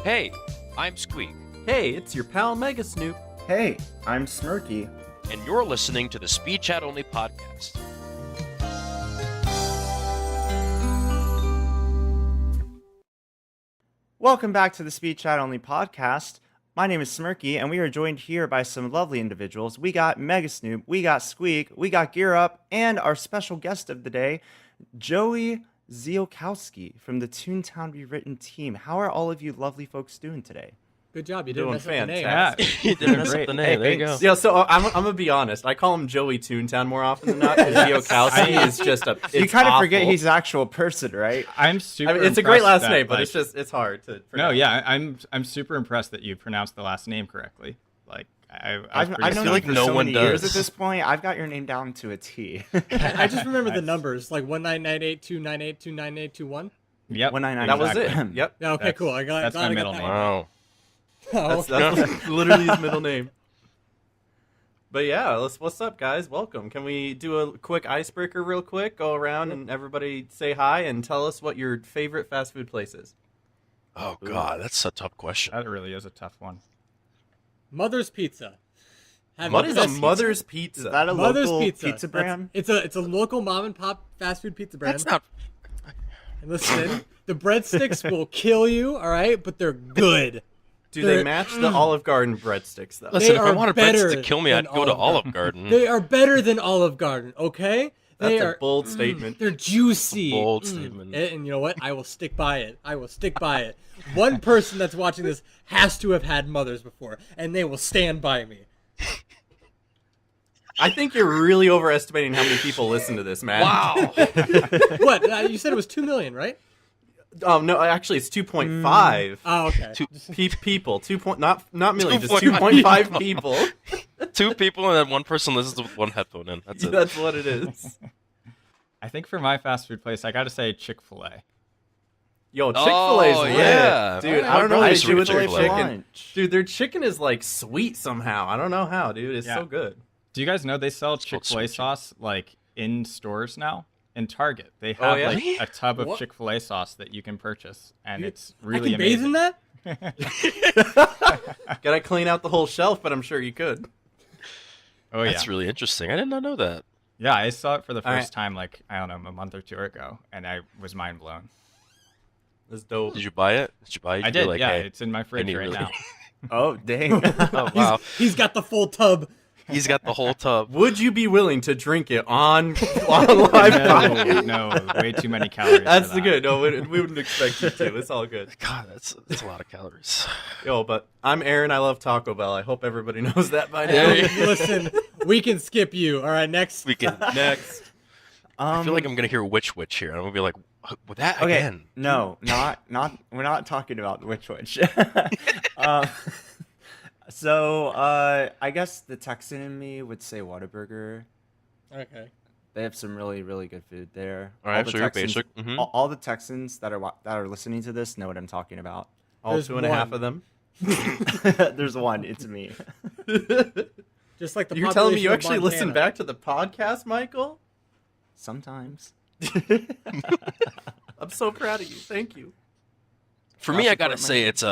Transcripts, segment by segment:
Hey, I'm Squeak, Hey, it's your pal Mega Snoop. Hey, I'm Smirky. and you're listening to the Speedchat Only podcast. Welcome back to the Speedchat Only podcast. My name is Smirky, and we are joined here by some lovely individuals. We got Mega Snoop, we got Squeak, we got Gear Up, and our special guest of the day, Joey Ziolkowski from the Toontown Rewritten team. How are all of you lovely folks doing today? Good job. You didn't Doing mess up the name. fantastic. You didn't mess up Great. the name. Hey, There you go. thanks. Yeah, so I'm gonna be honest. I call him Joey Toontown more often than not because Ziolkowski is just a. You it's kind of awful. forget he's an actual person, right? I'm super. I mean, it's a great impressed last that, name, but like, it's hard to. no. pronounce. Yeah, I'm super impressed that you pronounced the last name correctly. Like I've known feel you like for no so one many years does. at this point. I've got your name down to a T. I just remember the numbers, like 1998298298221. Yep. 199. That was it. Exactly. Yep. Yeah, okay, That's- cool. I got that's glad my I middle got name. Wow. that. That's literally his middle name. But yeah, what's up, guys? Welcome. Can we do a quick icebreaker real quick? Go around and everybody say hi and tell us what your favorite fast food place is. Oh, God, that's a tough question. That really is a tough one. Mother's Pizza. Have What the is a best Mother's Is Pizza? that a Mother's local Pizza. pizza That's- brand? It's a local mom and pop fast food pizza brand. That's not. And listen, the breadsticks will kill you, all right, but they're good. Do they they're- match the Olive Garden breadsticks though? Listen, if I are wanted better breads to kill me, I'd than go to Olive Olive Garden. They are better than Olive Garden, okay? They That's are a bold statement. They're juicy. Bold statement. And you know what? I will stick by it. I will stick by it. One person that's watching this has to have had mothers before, and they will stand by me. I think you're really overestimating how many people listen to this, man. Wow. What? You said it was 2 million, right? No, actually, it's 2.5 Oh, okay. people. Not million, just 2.5 2.5 people. Two people and then one person listens with one headphone in. That's it. That's what it is. I think for my fast food place, I got to say Chick-fil-A. Yo, Chick-fil-A's Oh, lit. yeah. Dude, My I don't know brother how they used to do work with their at Chick-fil-A. chicken. Lunch. Dude, their chicken is like sweet somehow. I don't know how, dude. It's Yeah. so good. Do you guys know they sell called Chick-fil-A sweet sauce like in stores now? In Target, they have Oh, yeah? like Really? a tub of What? Chick-fil-A sauce that you can purchase, and it's I really can bathe in amazing. that? Gotta clean out the whole shelf, but I'm sure you could. Oh yeah, That's really interesting. I did not know that. yeah. I saw it for the All right. first time, like I don't know, a month or two ago, and I was mind blown. That's dope. Did you buy it? Did you buy it? I You'd be did, like, yeah. hey. It's in my fridge need right really- now. Oh, dang. Oh, wow. He's got the full tub. He's got the whole tub. Would you be willing to drink it on live podcast? No, way too many calories. That's for the that. good. No, we wouldn't expect you to. It's all good. God, that's a lot of calories. Yo, but I'm Aaron. I love Taco Bell. I hope everybody knows that by now. Yeah. Listen, we can skip you. All right, next. We can. Next. I feel like I'm gonna hear witch here. I'm gonna be like, with that Okay, again. no, not. We're not talking about the Witch. So, I guess the Texan in me would say Whataburger. Okay. They have some really, really good food there. All right, the so you're Texans- basic. Mhm. all the Texans that are listening to this know what I'm talking about. All There's 2.5 one. of them. There's one. It's me. Just like the You're telling me you population of actually listen Montana. back to the podcast, Michael? Sometimes. I'm so proud of you. Thank you. For I'll me, I support gotta my say team. it's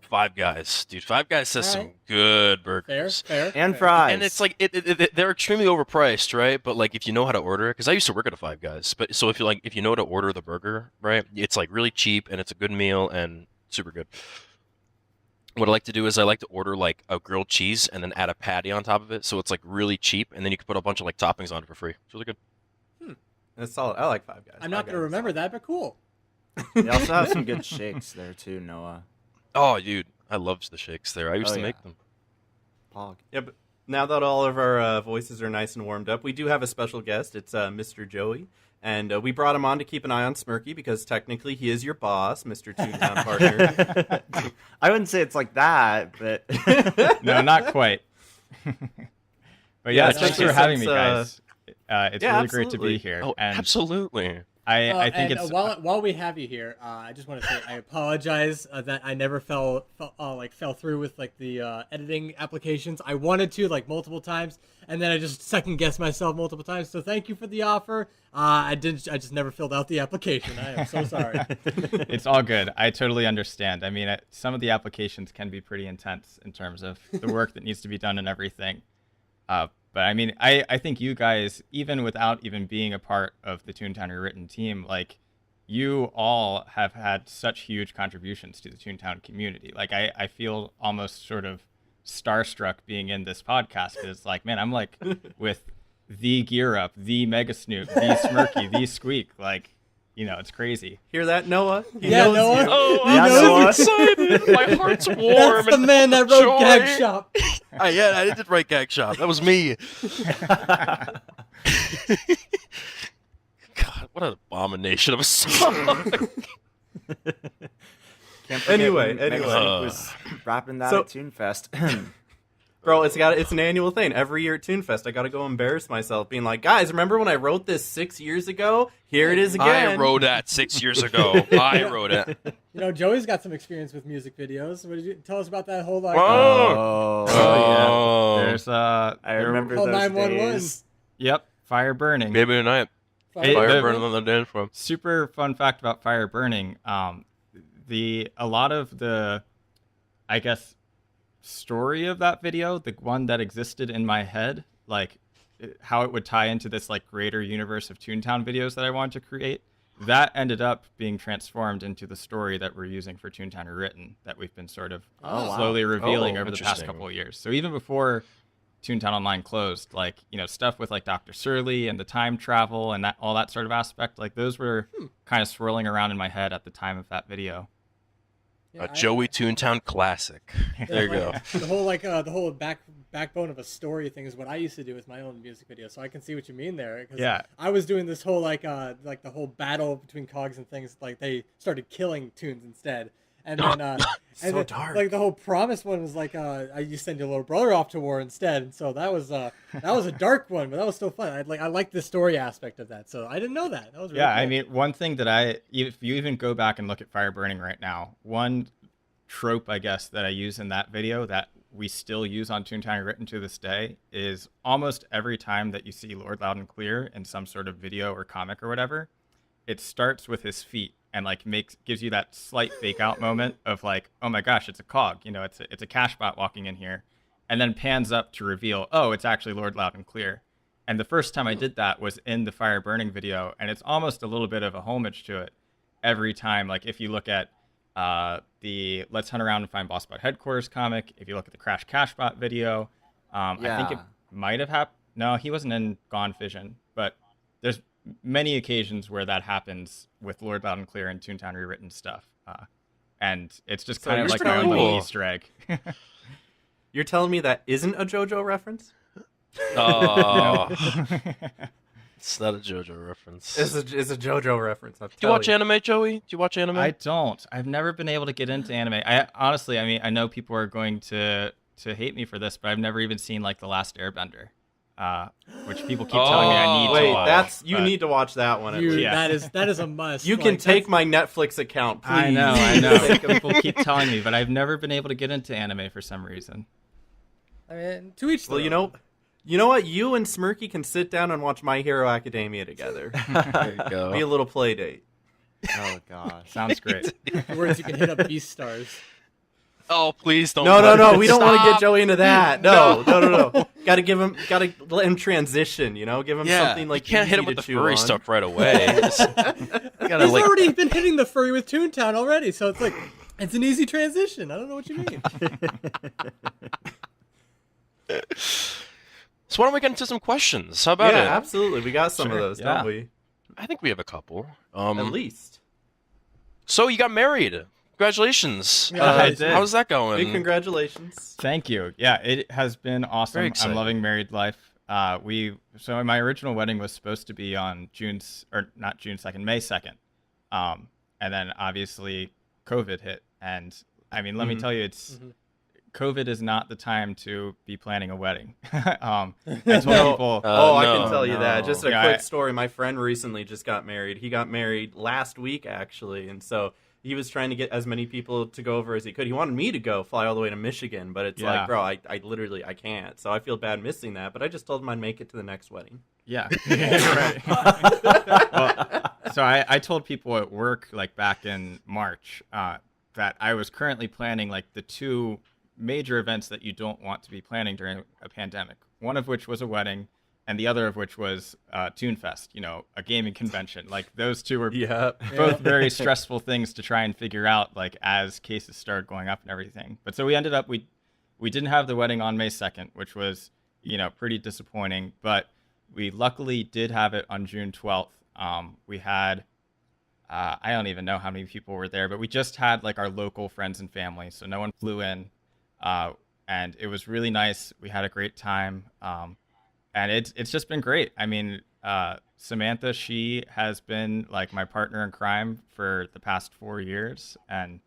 Five Guys, dude. Five Guys says some Alright. good Fair, burgers. fair. And fair. fries. And it's like they're extremely overpriced, right? But like if you know how to order it, because I used to work at a Five Guys, but so if you know how to order the burger, right? It's like really cheap and it's a good meal and super good. What I like to do is I like to order like a grilled cheese and then add a patty on top of it, so it's like really cheap, and then you can put a bunch of like toppings on it for free. It's really good. That's solid. I like Five Guys. I'm not Five going to Guys is remember that, but cool. They also have some good shakes there too, Noah. Oh, dude, I loved the shakes there. I used Oh, to yeah. make them. Pog. Yeah, but now that all of our voices are nice and warmed up, we do have a special guest. It's Mr. Joey. And we brought him on to keep an eye on Smirky because technically he is your boss, Mr. Toontown Partner. I wouldn't say it's like that, but No, not quite. But yeah, Yeah, thanks especially for having me, since, guys. It's yeah, really great to absolutely. be here. Oh, and absolutely. I think and it's while we have you here, I just want to say I apologize that I never fell through with like the editing applications. I wanted to like multiple times, and then I just second guessed myself multiple times. So thank you for the offer. I just never filled out the application. I am so sorry. it's all good. I totally understand. I mean, some of the applications can be pretty intense in terms of the work that needs to be done and everything. But I mean, I think you guys, even without even being a part of the Toontown Rewritten team, like you all have had such huge contributions to the Toontown community. Like I feel almost sort of starstruck being in this podcast because like, man, I'm like with the Gear Up, the Mega Snoop, the Smirky, the Squeak. Like, you know, it's crazy. Hear that, Noah? He Yeah, knows Noah. you. Oh, Yeah, I'm so Noah. excited. My heart's warm. That's the and man that wrote joy. Gag Shop. I did write Gag Shop. That was me. God, what an abomination of a song. Can't forget Anyway, when anyway. Megasneak was rapping that So- at TuneFest. Bro, it's an annual thing. Every year at ToonFest, I got to go embarrass myself, being like, guys, remember when I wrote this 6 years ago? Here it is again. I wrote that 6 years ago. I wrote it. You know, Joey's got some experience with music videos. What did you tell us about that whole like? Oh. Oh, yeah. There's I remember Call those 911. days. Yep, fire burning. Maybe tonight. Hey, Fire the- burning on the dance floor. Super fun fact about fire burning. A lot of the, I guess, story of that video, the one that existed in my head, like how it would tie into this like greater universe of Toontown videos that I wanted to create, that ended up being transformed into the story that we're using for Toontown Rewritten that we've been sort of Oh, wow. slowly revealing Oh, over the past interesting. couple of years. So even before Toontown Online closed, like, you know, stuff with like Dr. Surly and the time travel and that all that sort of aspect, like those were kind of swirling around in my head at the time of that video. Yeah, A Joey Toontown classic. There you go. The whole backbone of a story thing is what I used to do with my own music videos. So I can see what you mean there. 'Cause Yeah. I was doing this whole like the whole battle between cogs and things. Like they started killing tunes instead. And then, So then, dark. like the whole promise one was like, you send your little brother off to war instead. And so that was a dark one, but that was still fun. I like the story aspect of that. So I didn't know that. That was really Yeah, cool. I mean, one thing that if you even go back and look at fire burning right now, one trope, I guess, that I use in that video that we still use on Toontown Written to this day is almost every time that you see Lord Loud and Clear in some sort of video or comic or whatever, it starts with his feet and like gives you that slight fake out moment of like, oh my gosh, it's a cog, you know, it's a cashbot walking in here, and then pans up to reveal, oh, it's actually Lord Loud and Clear. And the first time I did that was in the fire burning video, and it's almost a little bit of a homage to it every time. Like if you look at the Let's Hunt Around and Find Boss Bot Headquarters comic, if you look at the Crash Cashbot video, I think it Yeah. might have happened. No, he wasn't in Gone Vision, but there's many occasions where that happens with Lord Loud and Clear and Toontown Rewritten stuff. And it's just So kind of you're like pretty my own little cool. Easter egg. You're telling me that isn't a JoJo reference? Oh, it's not a JoJo reference. It's a JoJo reference. Do you watch anime, Joey? Do you watch anime? I don't. I've never been able to get into anime. I honestly, I mean, I know people are going to hate me for this, but I've never even seen like The Last Airbender, which people keep telling me I need to Wait, watch. you but- need to watch that one. At Dude, least. Yeah. that is a must. You can Like, take that's- my Netflix account, please. I know. People keep telling me, but I've never been able to get into anime for some reason. I mean, to each. Well, their you own. know what? You and Smirky can sit down and watch My Hero Academia together. There you go. Be a little play date. Oh gosh. Sounds great. Words you can hit up Beast Stars. Oh, please don't. No. We don't want to get Stop. Joey into that. No. Gotta let him transition. You know, give him Yeah, something like you can't hit easy him with to the chew furry on. stuff right away. Just- you gotta He's like. already been hitting the furry with Toontown already, so it's like it's an easy transition. I don't know what you mean. So why don't we get into some questions? How about Yeah, it? absolutely. We got some of Sure, those, yeah. don't we? I think we have a couple. At least. So you got married. Congratulations. Yeah, I did. How's that going? Big congratulations. Thank you. Yeah, it has been awesome. Very I'm exciting. loving married life. So my original wedding was supposed to be on not June 2nd, May 2nd. And then obviously COVID hit. And I mean, let me tell you, COVID is not the time to be planning a wedding. I told people, I no, can tell you that. Just a Yeah, quick story. My friend recently just got married. He got married last week, actually, and so he was trying to get as many people to go over as he could. He wanted me to go fly all the way to Michigan, but it's Yeah. like, bro, I literally I can't. So I feel bad missing that. But I just told him I'd make it to the next wedding. yeah, right. Well, so I told people at work, like back in March, that I was currently planning like the two major events that you don't want to be planning during a pandemic. One of which was a wedding, and the other of which was TuneFest, a gaming convention. Like those two were Yeah. both very stressful things to try and figure out, like as cases started going up and everything. But so we ended up we didn't have the wedding on May 2nd, which was pretty disappointing. But we luckily did have it on June 12th. We had I don't even know how many people were there, but we just had like our local friends and family, so no one flew in, and it was really nice. We had a great time, and it's just been great. I mean, Samantha, she has been like my partner in crime for the past 4 years, and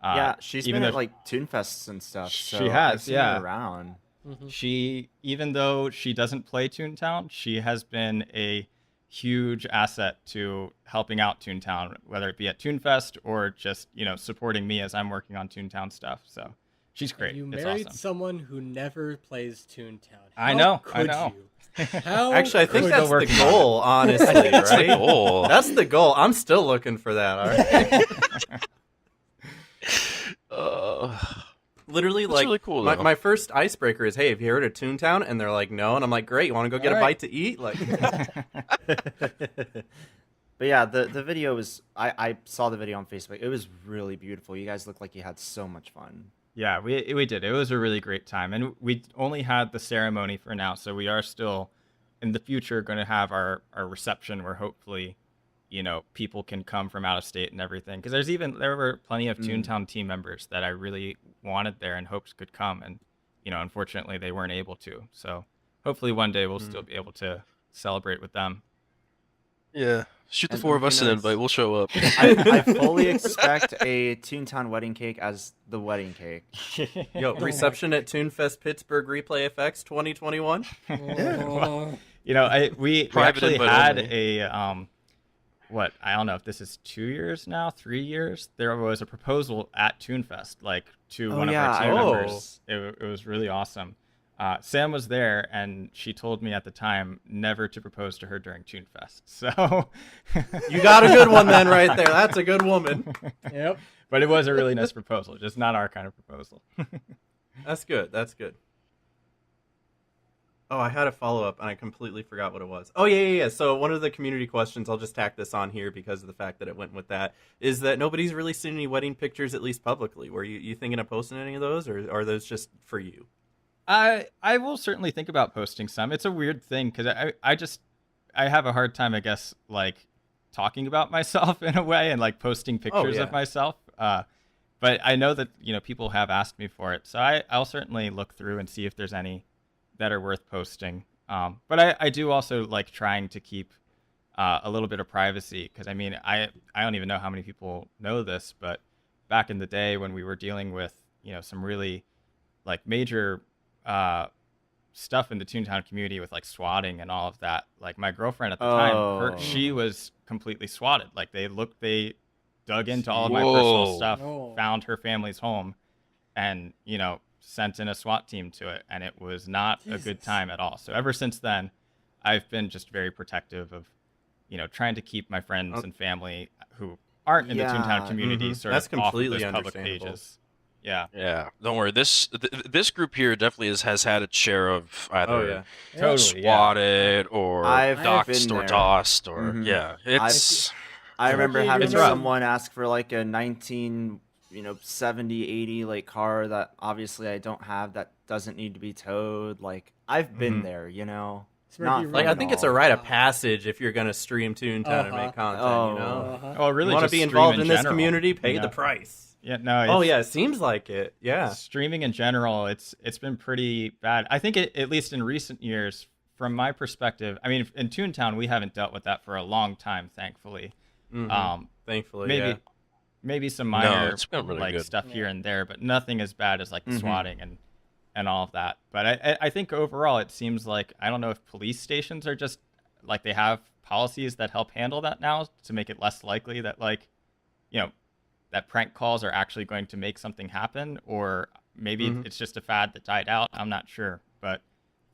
Yeah, she's even been at though like Toonfests and stuff. She So has, I've seen yeah. her around. she, even though she doesn't play Toontown, she has been a huge asset to helping out Toontown, whether it be at Toonfest or just supporting me as I'm working on Toontown stuff. So she's great. You It's married awesome. someone who never plays Toontown. I How know, I could know. you? How Actually, I think We're that's still the working on it. goal, honestly, That's the right? goal. That's the goal. I'm still looking for that. All right. Literally, That's like really cool, my, though. my first icebreaker is, "Hey, have you heard of Toontown?" And they're like, "No," and I'm like, "Great, you want to go get a All right. bite to eat?" Like, But yeah, the video was I saw the video on Facebook. It was really beautiful. You guys looked like you had so much fun. Yeah, we did. It was a really great time, and we only had the ceremony for now, so we are still in the future going to have our reception where hopefully, people can come from out of state and everything. Because there were plenty of Toontown team members that I really wanted there and hoped could come, and unfortunately they weren't able to. So hopefully one day we'll still be able to celebrate with them. Yeah. Shoot the And four of who us an knows? invite. We'll show up. I fully expect a Toontown wedding cake as the wedding cake. yo, reception at Toonfest Pittsburgh Replay FX 2021. We Private actually invite had only. I don't know if this is 2 years now, 3 years. There was a proposal at Toonfest, like to Oh, one yeah, of our I team remember. members. It was really awesome. Sam was there, and she told me at the time never to propose to her during Toonfest. So, You got a good one then, right there. That's a good woman. Yep. but it was a really nice proposal, just not our kind of proposal. That's good. That's good. Oh, I had a follow up and I completely forgot what it was. Oh, yeah. So one of the community questions, I'll just tack this on here because of the fact that it went with that, is that nobody's really seen any wedding pictures, at least publicly. Were you thinking of posting any of those, or are those just for you? I will certainly think about posting some. It's a weird thing because I have a hard time, I guess, like talking about myself in a way and like posting pictures yeah. of myself. But I know that people have asked me for it, so I'll certainly look through and see if there's any that are worth posting. But I do also like trying to keep a little bit of privacy because I don't even know how many people know this, but back in the day when we were dealing with some really like major stuff in the Toontown community with like swatting and all of that, like my girlfriend at the time, she was completely swatted. Like they dug into all of my personal Whoa. stuff, Oh. found her family's home, and sent in a SWAT team to it, and it was not a good Jesus. time at all. So ever since then, I've been just very protective of trying to keep my friends and family who aren't in the Toontown Yeah, community mhm. sort That's of off of completely those public understandable. pages. Yeah, Yeah. Don't worry. This group here definitely has had its share of either Oh, yeah. totally. Yeah. swatted or I've doxed been or there. tossed or Mhm. yeah. It's I remember having It's rough. someone ask for like a 70, 80 like car that obviously I don't have, that doesn't need to be towed. Like I've been Mhm. there, Smirky Not Road. Like, I fun think at it's a all. rite of passage if you're going to stream Toontown and make content, Oh. you know? Oh, really? You want to just be stream involved in this general. community, pay Yeah. the price. Yeah, no. Oh, it's- yeah, it seems like it. Yeah. Streaming in general, it's been pretty bad. I think at least in recent years, from my perspective, in Toontown we haven't dealt with that for a long time, thankfully. Mhm. Thankfully, Maybe yeah. maybe some No, minor it's been really like good. stuff here and there, but nothing as bad as like the Mhm. swatting and all of that. But I think overall it seems like, I don't know if police stations are just like, they have policies that help handle that now to make it less likely that, like, you know, that prank calls are actually going to make something happen, or maybe Mhm. it's just a fad that died out. I'm not sure, but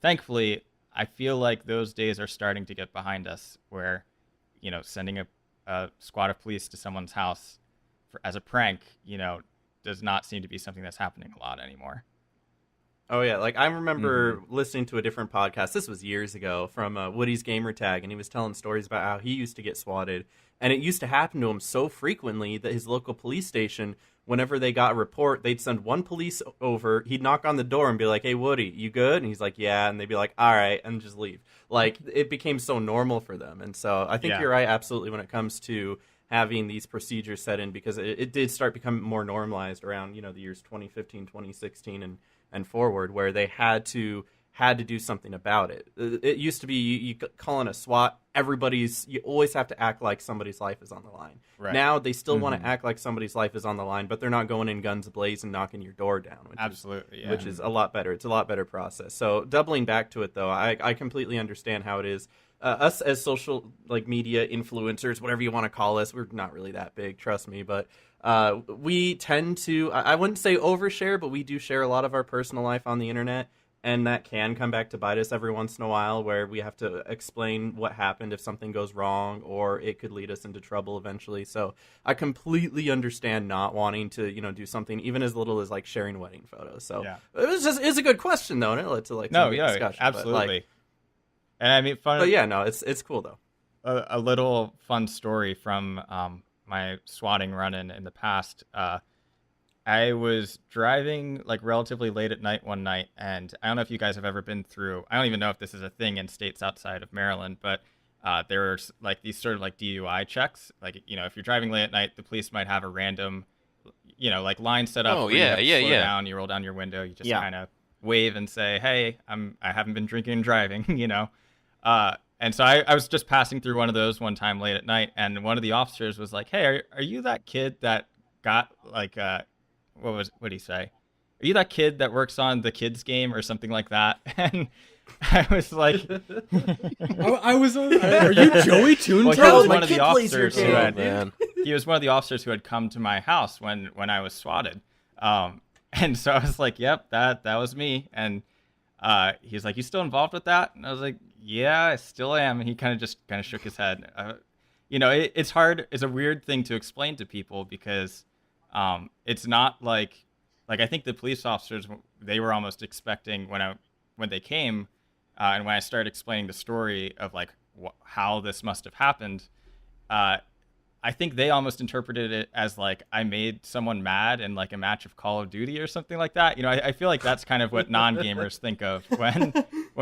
thankfully I feel like those days are starting to get behind us, where, sending a squad of police to someone's house as a prank, does not seem to be something that's happening a lot anymore. Oh yeah, like I remember Mm-hmm. listening to a different podcast. This was years ago from Woody's Gamer Tag, and he was telling stories about how he used to get swatted, and it used to happen to him so frequently that his local police station, whenever they got a report, they'd send one police over. He'd knock on the door and be like, "Hey Woody, you good?" And he's like, "Yeah," and they'd be like, "All right," and just leave. Like it became so normal for them, and so I think Yeah. you're right, absolutely, when it comes to having these procedures set in, because it did start becoming more normalized around the years 2015, 2016, and forward, where they had to do something about it. It used to be you call in a SWAT, you always have to act like somebody's life is on the line. Right. Now they still want Mhm. to act like somebody's life is on the line, but they're not going in guns ablaze and knocking your door down, Absolutely, yeah. which is a lot better. It's a lot better process. So doubling back to it though, I completely understand how it is. Us as social media influencers, whatever you want to call us, we're not really that big, trust me, but we tend to, I wouldn't say overshare, but we do share a lot of our personal life on the internet, and that can come back to bite us every once in a while, where we have to explain what happened if something goes wrong, or it could lead us into trouble eventually. So I completely understand not wanting to do something even as little as like sharing wedding photos. So Yeah. it's a good question though, and it led to like No, some good yeah, discussion. absolutely. And I mean, But yeah, no, it's cool though. a little fun story from my swatting run in the past. I was driving like relatively late at night one night, and I don't know if you guys have ever been through. I don't even know if this is a thing in states outside of Maryland, but there's like these sort of like DUI checks. Like, if you're driving late at night, the police might have a random, like line set up Oh, where you yeah, have to yeah, slow yeah. down. You roll down your window, you just Yeah. kind of wave and say, "Hey, I haven't been drinking and driving," And so I was just passing through one of those one time late at night, and one of the officers was like, "Hey, are you that kid that got like what did he say? Are you that kid that works on the kids game or something like that?" And I was like, I was. Are you Joey Toontown? well, he Bro, was my one of the kid plays your officers who game. Oh, had man. he was one of the officers who had come to my house when I was swatted. And so I was like, "Yep, that was me." And he was like, "You still involved with that?" And I was like, "Yeah, I still am." And he kind of shook his head. It's hard. It's a weird thing to explain to people, because it's not like I think the police officers, they were almost expecting when they came, and when I started explaining the story of like how this must have happened. I think they almost interpreted it as like I made someone mad in like a match of Call of Duty or something like that. I feel like that's kind of what non-gamers think of when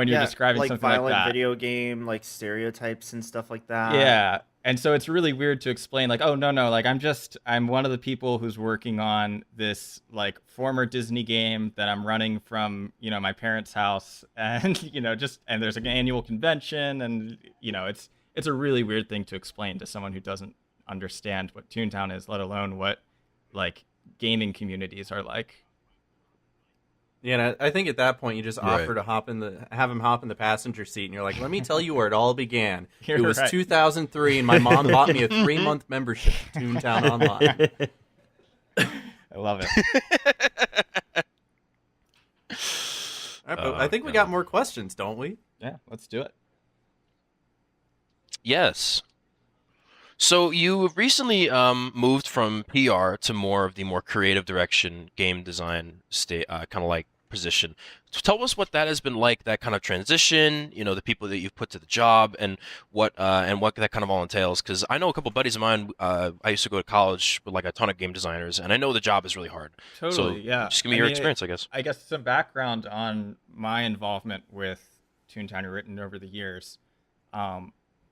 you're Yeah, describing like something like violent that. video game like stereotypes and stuff like that. Yeah. And so it's really weird to explain like, "Oh, no, like I'm one of the people who's working on this like former Disney game that I'm running from, my parents' house." And, and there's an annual convention, and, it's a really weird thing to explain to someone who doesn't understand what Toontown is, let alone what like gaming communities are like. Yeah, and I think at that point you just Right. offer to have him hop in the passenger seat, and you're like, "Let me tell you where it all began. You're It was right. 2003, and my mom bought me a 3-month membership to Toontown Online." I love it. All right, but I think we got more questions, don't we? Yeah, let's do it. Yes. So you recently moved from PR to more of the more creative direction, game design kind of like position. So tell us what that has been like, that kind of transition, the people that you've put to the job, and what that kind of all entails. Because I know a couple buddies of mine, I used to go to college with like a ton of game designers, and I know the job is really hard. Totally, So yeah. just give me I your mean, experience, I guess. I guess some background on my involvement with Toontown Written over the years.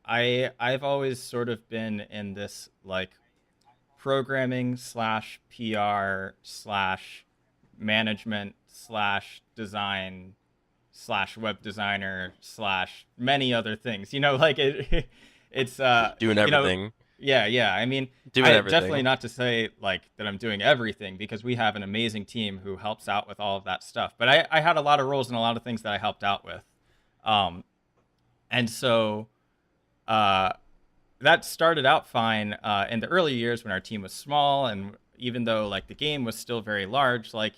I've always sort of been in this like programming slash PR slash management slash design slash web designer slash many other things. Like it's Doing everything. Yeah. I mean, Doing everything. definitely not to say like that I'm doing everything, because we have an amazing team who helps out with all of that stuff. But I had a lot of roles and a lot of things that I helped out with. Um, and so uh, that started out fine in the early years when our team was small, and even though like the game was still very large, like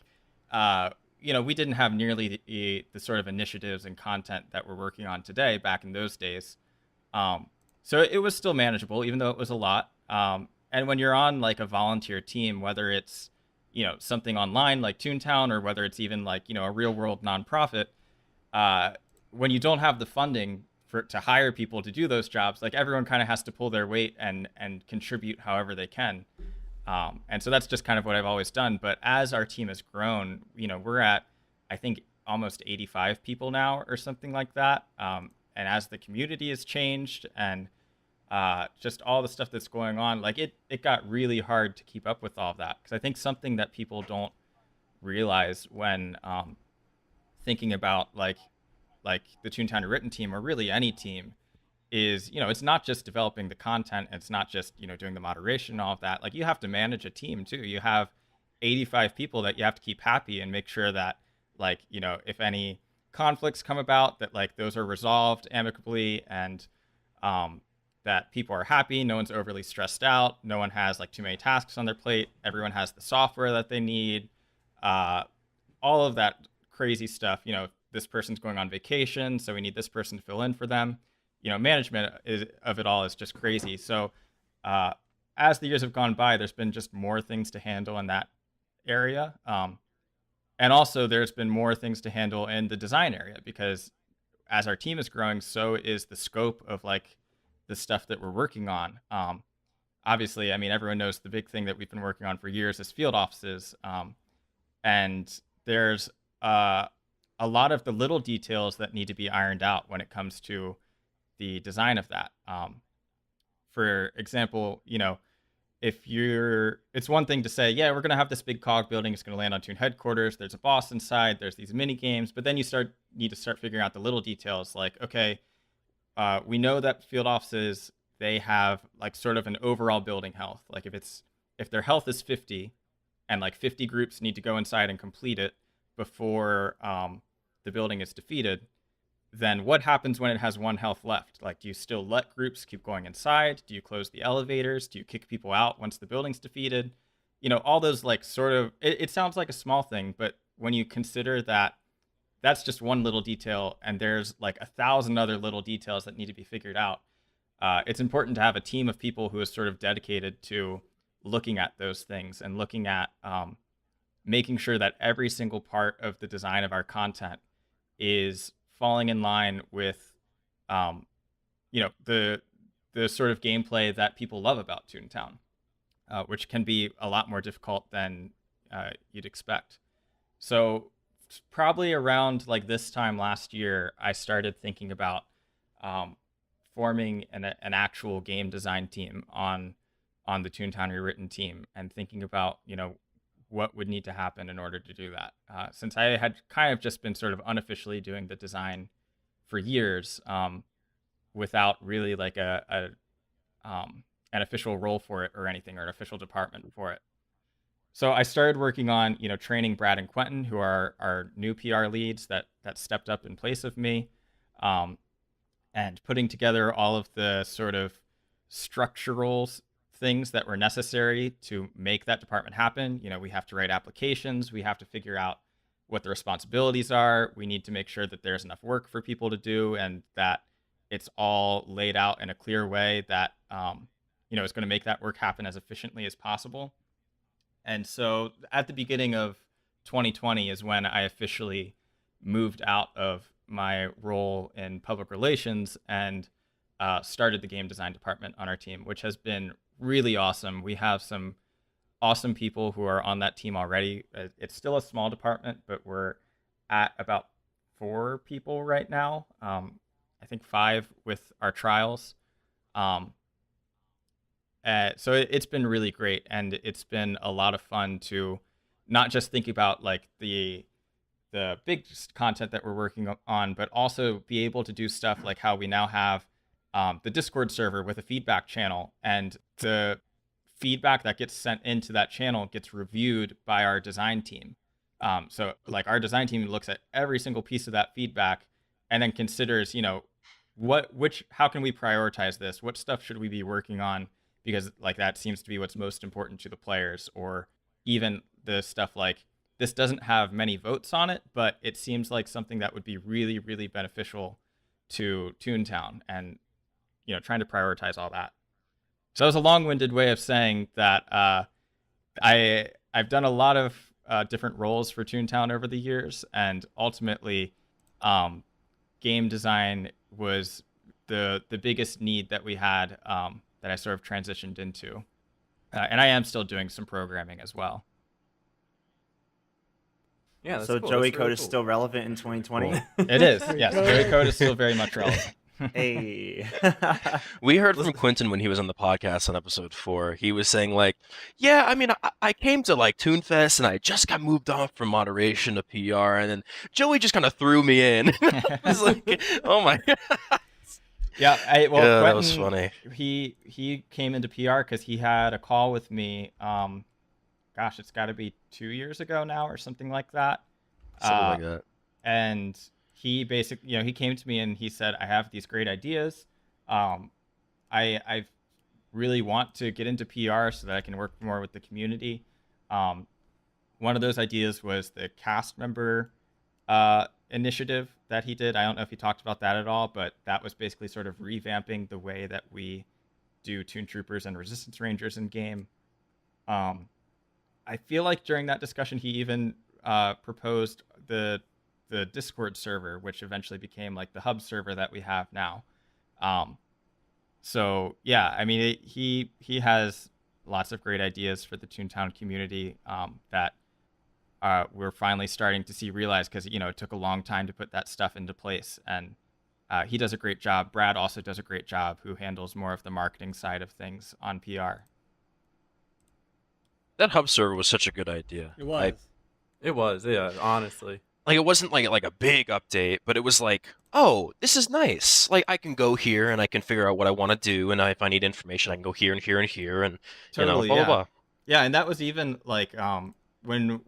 uh, we didn't have nearly the sort of initiatives and content that we're working on today back in those days. Um, so it was still manageable, even though it was a lot. And when you're on like a volunteer team, whether it's something online like Toontown, or whether it's even like a real world nonprofit, uh, when you don't have the funding to hire people to do those jobs, like everyone kind of has to pull their weight and contribute however they can. And so that's just kind of what I've always done. But as our team has grown, we're at, I think, almost 85 people now or something like that. And as the community has changed, and just all the stuff that's going on, like it got really hard to keep up with all of that. Because I think something that people don't realize when thinking about like the Toontown Written team, or really any team, is it's not just developing the content, it's not just doing the moderation and all of that. Like, you have to manage a team too. You have 85 people that you have to keep happy and make sure that like if any conflicts come about, that like those are resolved amicably, and that people are happy, no one's overly stressed out, no one has like too many tasks on their plate, everyone has the software that they need, all of that crazy stuff. This person's going on vacation, so we need this person to fill in for them. Management of it all is just crazy. So as the years have gone by, there's been just more things to handle in that area. And also there's been more things to handle in the design area, because as our team is growing, so is the scope of like the stuff that we're working on. Obviously, I mean, everyone knows the big thing that we've been working on for years is field offices. And there's a lot of the little details that need to be ironed out when it comes to the design of that. For example, it's one thing to say, yeah, we're going to have this big cog building, it's going to land on Toon headquarters, there's a boss inside, there's these mini games, but then you need to start figuring out the little details. Like, okay, we know that field offices, they have like sort of an overall building health. Like if their health is 50, and like 50 groups need to go inside and complete it before the building is defeated, then what happens when it has one health left? Like, do you still let groups keep going inside? Do you close the elevators? Do you kick people out once the building's defeated? All those like sort of, it sounds like a small thing, but when you consider that that's just one little detail, and there's like 1,000 other little details that need to be figured out, it's important to have a team of people who is sort of dedicated to looking at those things and looking at making sure that every single part of the design of our content is falling in line with the sort of gameplay that people love about Toontown, which can be a lot more difficult than you'd expect. So probably around like this time last year, I started thinking about forming an actual game design team on the Toontown Rewritten team, and thinking about what would need to happen in order to do that. Since I had kind of just been sort of unofficially doing the design for years, without really like an official role for it or anything, or an official department for it. So I started working on training Brad and Quentin, who are our new PR leads that stepped up in place of me, and putting together all of the sort of structural things that were necessary to make that department happen. We have to write applications, we have to figure out what the responsibilities are, we need to make sure that there's enough work for people to do, and that it's all laid out in a clear way that is going to make that work happen as efficiently as possible. And so at the beginning of 2020 is when I officially moved out of my role in public relations and started the game design department on our team, which has been really awesome. We have some awesome people who are on that team already. It's still a small department, but we're at about 4 people right now. I think 5 with our trials. So it's been really great, and it's been a lot of fun to not just think about like the big content that we're working on, but also be able to do stuff like how we now have the Discord server with a feedback channel, and the feedback that gets sent into that channel gets reviewed by our design team. So like our design team looks at every single piece of that feedback and then considers, how can we prioritize this? What stuff should we be working on? Because like that seems to be what's most important to the players, or even the stuff like this doesn't have many votes on it, but it seems like something that would be really, really beneficial to Toontown, and trying to prioritize all that. So that was a long-winded way of saying that I've done a lot of different roles for Toontown over the years, and ultimately, game design was the biggest need that we had, that I sort of transitioned into, and I am still doing some programming as well. Yeah, that's So cool. Joey That's Code really is cool. still relevant in 2020. It is, yes. Joey Code is still very much relevant. Hey. We heard from Quentin when he was on the podcast on episode 4. He was saying like, yeah, I mean, I came to like ToonFest and I just got moved on from moderation to PR, and then Joey just kind of threw me in. I was like, oh my god. Yeah, Yeah, Quentin, that was funny. He came into PR because he had a call with me. Gosh, it's got to be 2 years ago now or something like that. Something like that. And he basically, he came to me and he said, I have these great ideas. I really want to get into PR so that I can work more with the community. One of those ideas was the cast member initiative that he did. I don't know if he talked about that at all, but that was basically sort of revamping the way that we do Toon Troopers and Resistance Rangers in game. I feel like during that discussion, he even proposed the Discord server, which eventually became like the hub server that we have now. So yeah, I mean, he has lots of great ideas for the Toontown community that we're finally starting to see realized, because it took a long time to put that stuff into place, and he does a great job. Brad also does a great job, who handles more of the marketing side of things on PR. That hub server was such a good idea. It was. It was, yeah, honestly. Like it wasn't like a big update, but it was like, oh, this is nice. Like I can go here and I can figure out what I want to do, and if I need information, I can go here and here and here, and Totally, blah yeah. blah blah. Yeah, and that was even like when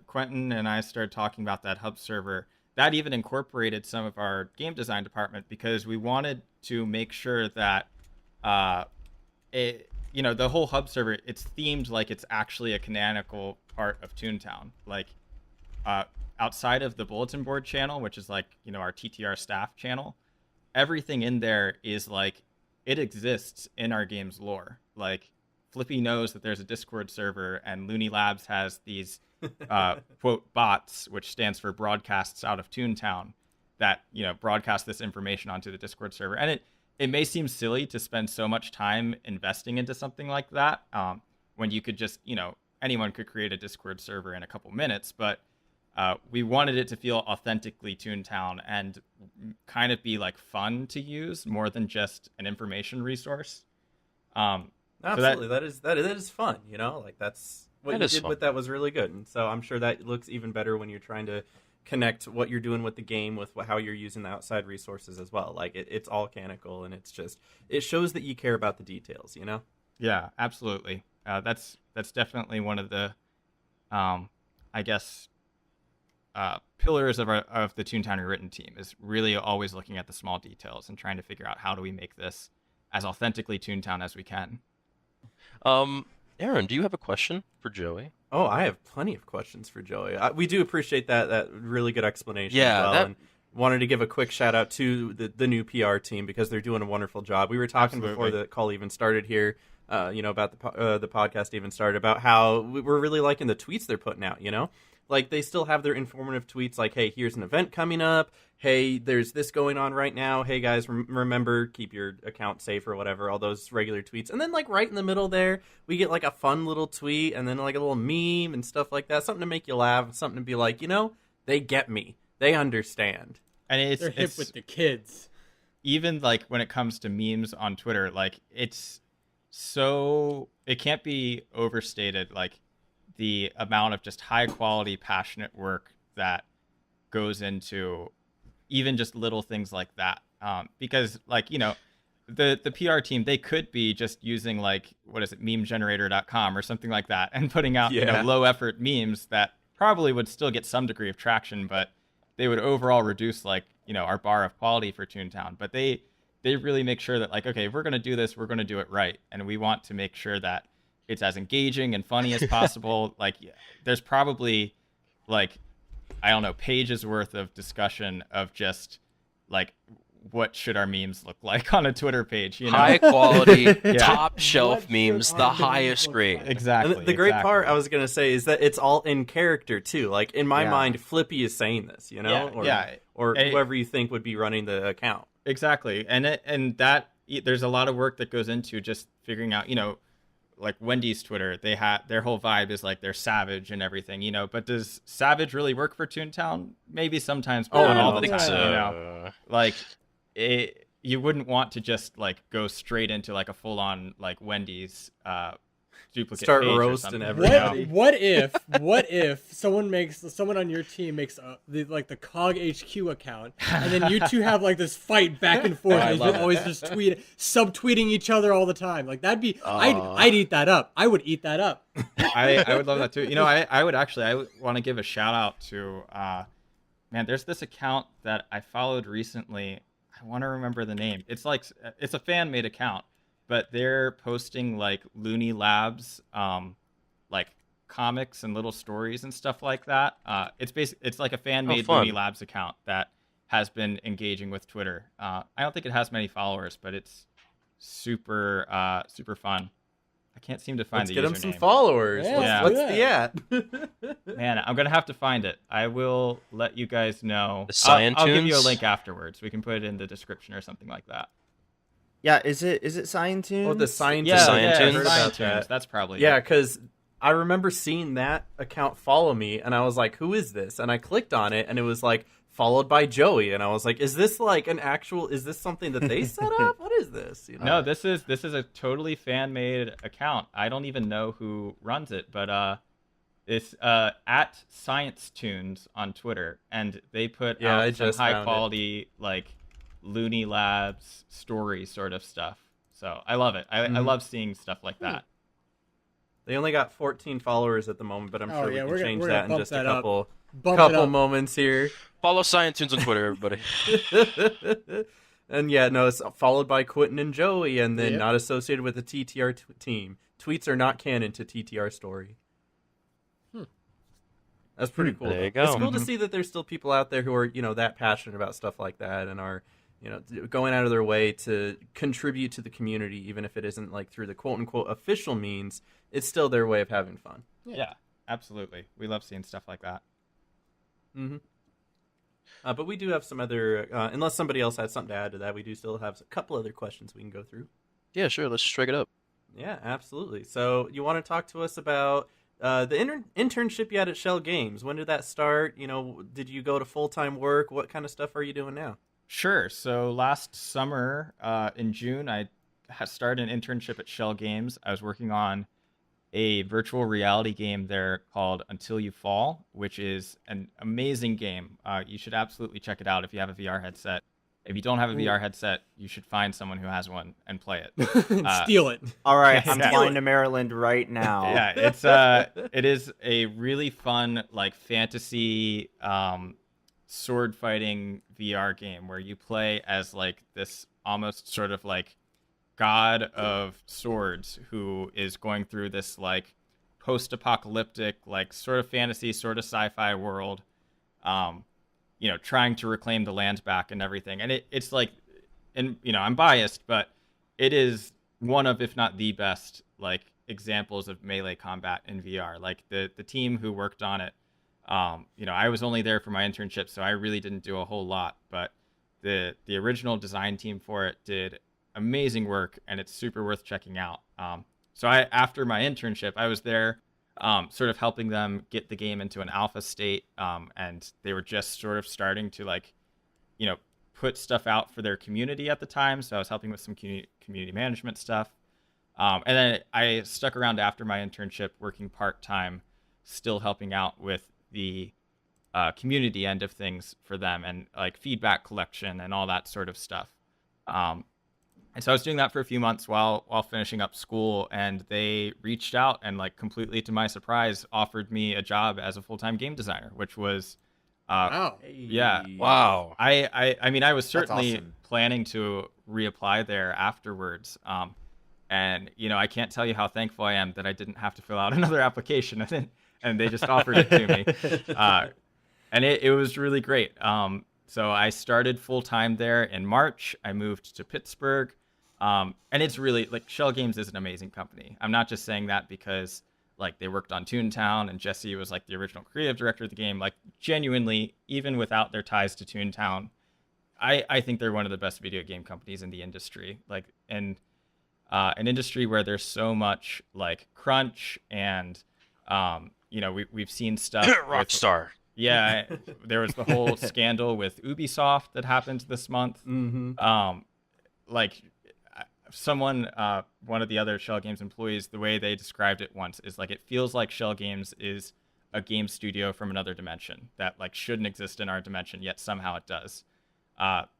Quentin and I started talking about that hub server, that even incorporated some of our game design department, because we wanted to make sure that the whole hub server, it's themed like it's actually a canonical part of Toontown. Like outside of the bulletin board channel, which is like our TTR staff channel, everything in there is like it exists in our game's lore. Like Flippy knows that there's a Discord server, and Looney Labs has these quote bots, which stands for broadcasts out of Toontown, that broadcast this information onto the Discord server. And it may seem silly to spend so much time investing into something like that, when you could just anyone could create a Discord server in a couple minutes, but we wanted it to feel authentically Toontown and kind of be like fun to use more than just an information resource. Absolutely, that is fun. Like that's what That you is did fun. with that was really good, and so I'm sure that looks even better when you're trying to connect what you're doing with the game with how you're using the outside resources as well. Like it's all canonical, and it shows that you care about the details. Yeah, absolutely. That's definitely one of the, I guess, pillars of the Toontown Rewritten team, is really always looking at the small details and trying to figure out how do we make this as authentically Toontown as we can. Aaron, do you have a question for Joey? Oh, I have plenty of questions for Joey. We do appreciate that really good explanation. Yeah, as well, that- and wanted to give a quick shout out to the new PR team, because they're doing a wonderful job. We were talking before Absolutely. the call even started here, about the podcast even started, about how we're really liking the tweets they're putting out. Like they still have their informative tweets, like, hey, here's an event coming up. Hey, there's this going on right now. Hey guys, remember, keep your account safe or whatever. All those regular tweets, and then like right in the middle there, we get like a fun little tweet, and then like a little meme and stuff like that. Something to make you laugh, something to be like, they get me, they understand. And They're hip it's with the kids. even like when it comes to memes on Twitter, like it can't be overstated, like the amount of just high quality, passionate work that goes into even just little things like that. Because like, the PR team, they could be just using like, what is it, memegenerator.com or something like that, and putting out Yeah. low effort memes that probably would still get some degree of traction, but they would overall reduce like our bar of quality for Toontown. But they really make sure that like, okay, if we're gonna do this, we're gonna do it right, and we want to make sure that it's as engaging and funny as possible. Like, there's probably like, I don't know, pages worth of discussion of just like, what should our memes look like on a Twitter page? High quality, Yeah. top shelf What memes, should the our memes highest look grade. like? Exactly. And the great part exactly. I was gonna say is that it's all in character too. Like in my Yeah. mind, Flippy is saying this, or Hey. whoever you think would be running the account. Exactly, and that there's a lot of work that goes into just figuring out, like Wendy's Twitter, they have their whole vibe is like they're savage and everything, But does savage really work for Toontown? Maybe sometimes, but Oh, not I all don't the think time. so. Like you wouldn't want to just like go straight into like a full on like Wendy's duplicate Start page or roasting something, everybody. What if someone on your team makes the COG HQ account, and then you two have like this fight back and forth, I and love you're it. always just subtweeting each other all the time? Like that'd be, Aw. I'd eat that up. I would eat that up. I would love that too. I would want to give a shout out to man, there's this account that I followed recently. I want to remember the name. It's like it's a fan made account, but they're posting like Looney Labs like comics and little stories and stuff like that. It's like a fan made fun. Looney Labs account that has been engaging with Twitter. I don't think it has many followers, but it's super super fun. I can't seem to find Let's the get username. him some followers. Yeah, What's let's do the at? Man, I'm gonna have to find it. I will let you guys know. The I'll give you a Scientunes? link afterwards. We can put it in the description or something like that. Yeah, is it Scientunes? Oh, the science. Yeah, I Scientunes. heard about Scientunes. that. That's probably Yeah, it. because I remember seeing that account follow me, and I was like, "Who is this?" And I clicked on it, and it was like followed by Joey, and I was like, "Is this like an actual? Is this something that they set up? What is this?" No, this is a totally fan made account. I don't even know who runs it, but it's at Science Tunes on Twitter, and they put Yeah, I out some just found high it. quality like Looney Labs story sort of stuff. So I love it. I Mhm. love seeing stuff like that. They only got 14 followers at the moment, but I'm Oh, sure yeah, we we're can gonna- change we're that gonna in bump just a that up. couple Bump it up. moments here. Follow Scientunes on Twitter, everybody. And yeah, no, it's followed by Quentin and Joey, and then Yep. not associated with the TTR team. Tweets are not canon to TTR story. That's pretty cool. There you though. It's go. cool to see that there's still people out there who are, that passionate about stuff like that and are, going out of their way to contribute to the community, even if it isn't like through the quote unquote official means. It's still their way of having fun. Yeah, absolutely. We love seeing stuff like that. Mm-hmm. But we do have some other, unless somebody else had something to add to that, we do still have a couple other questions we can go through. Yeah, sure. Let's strike it up. Yeah, absolutely. So you want to talk to us about the internship you had at Shell Games? When did that start? Did you go to full-time work? What kind of stuff are you doing now? Sure. So last summer, in June, I started an internship at Shell Games. I was working on a virtual reality game there called Until You Fall, which is an amazing game. You should absolutely check it out if you have a VR headset. If you don't have a VR headset, you should find someone who has one and play it. Steal it. All right, I'm Yeah. flying to Maryland right now. Yeah, it is a really fun like fantasy sword fighting VR game where you play as like this almost sort of like god of swords who is going through this like post-apocalyptic like sort of fantasy sort of sci-fi world, trying to reclaim the land back and everything. And it's like, and I'm biased, but it is one of, if not the best like examples of melee combat in VR. Like the team who worked on it, I was only there for my internship, so I really didn't do a whole lot, but the original design team for it did amazing work, and it's super worth checking out. So after my internship, I was there sort of helping them get the game into an alpha state, and they were just sort of starting to like, put stuff out for their community at the time. So I was helping with some community management stuff. And then I stuck around after my internship working part-time, still helping out with the community end of things for them and like feedback collection and all that sort of stuff. And And so I was doing that for a few months while finishing up school, and they reached out and, like, completely to my surprise, offered me a job as a full-time game designer, which was, Wow. yeah. Wow. I mean, I was certainly awesome. planning to reapply there afterwards. And, you know, I can't tell you how thankful I am that I didn't have to fill out another application, and they just offered it to me. And it was really great. So I started full time there in March. I moved to Pittsburgh. And it's really, like, Shell Games is an amazing company. I'm not just saying that because, like, they worked on Toontown and Jesse was, like, the original creative director of the game. Like, genuinely, even without their ties to Toontown, I think they're one of the best video game companies in the industry. Like, and an industry where there's so much, like, crunch and, you know, we've seen stuff. Rockstar. Yeah, there was the whole scandal with Ubisoft that happened this month. Like, someone, one of the other Shell Games employees, the way they described it once is, like, it feels like Shell Games is a game studio from another dimension that, like, shouldn't exist in our dimension, yet somehow it does.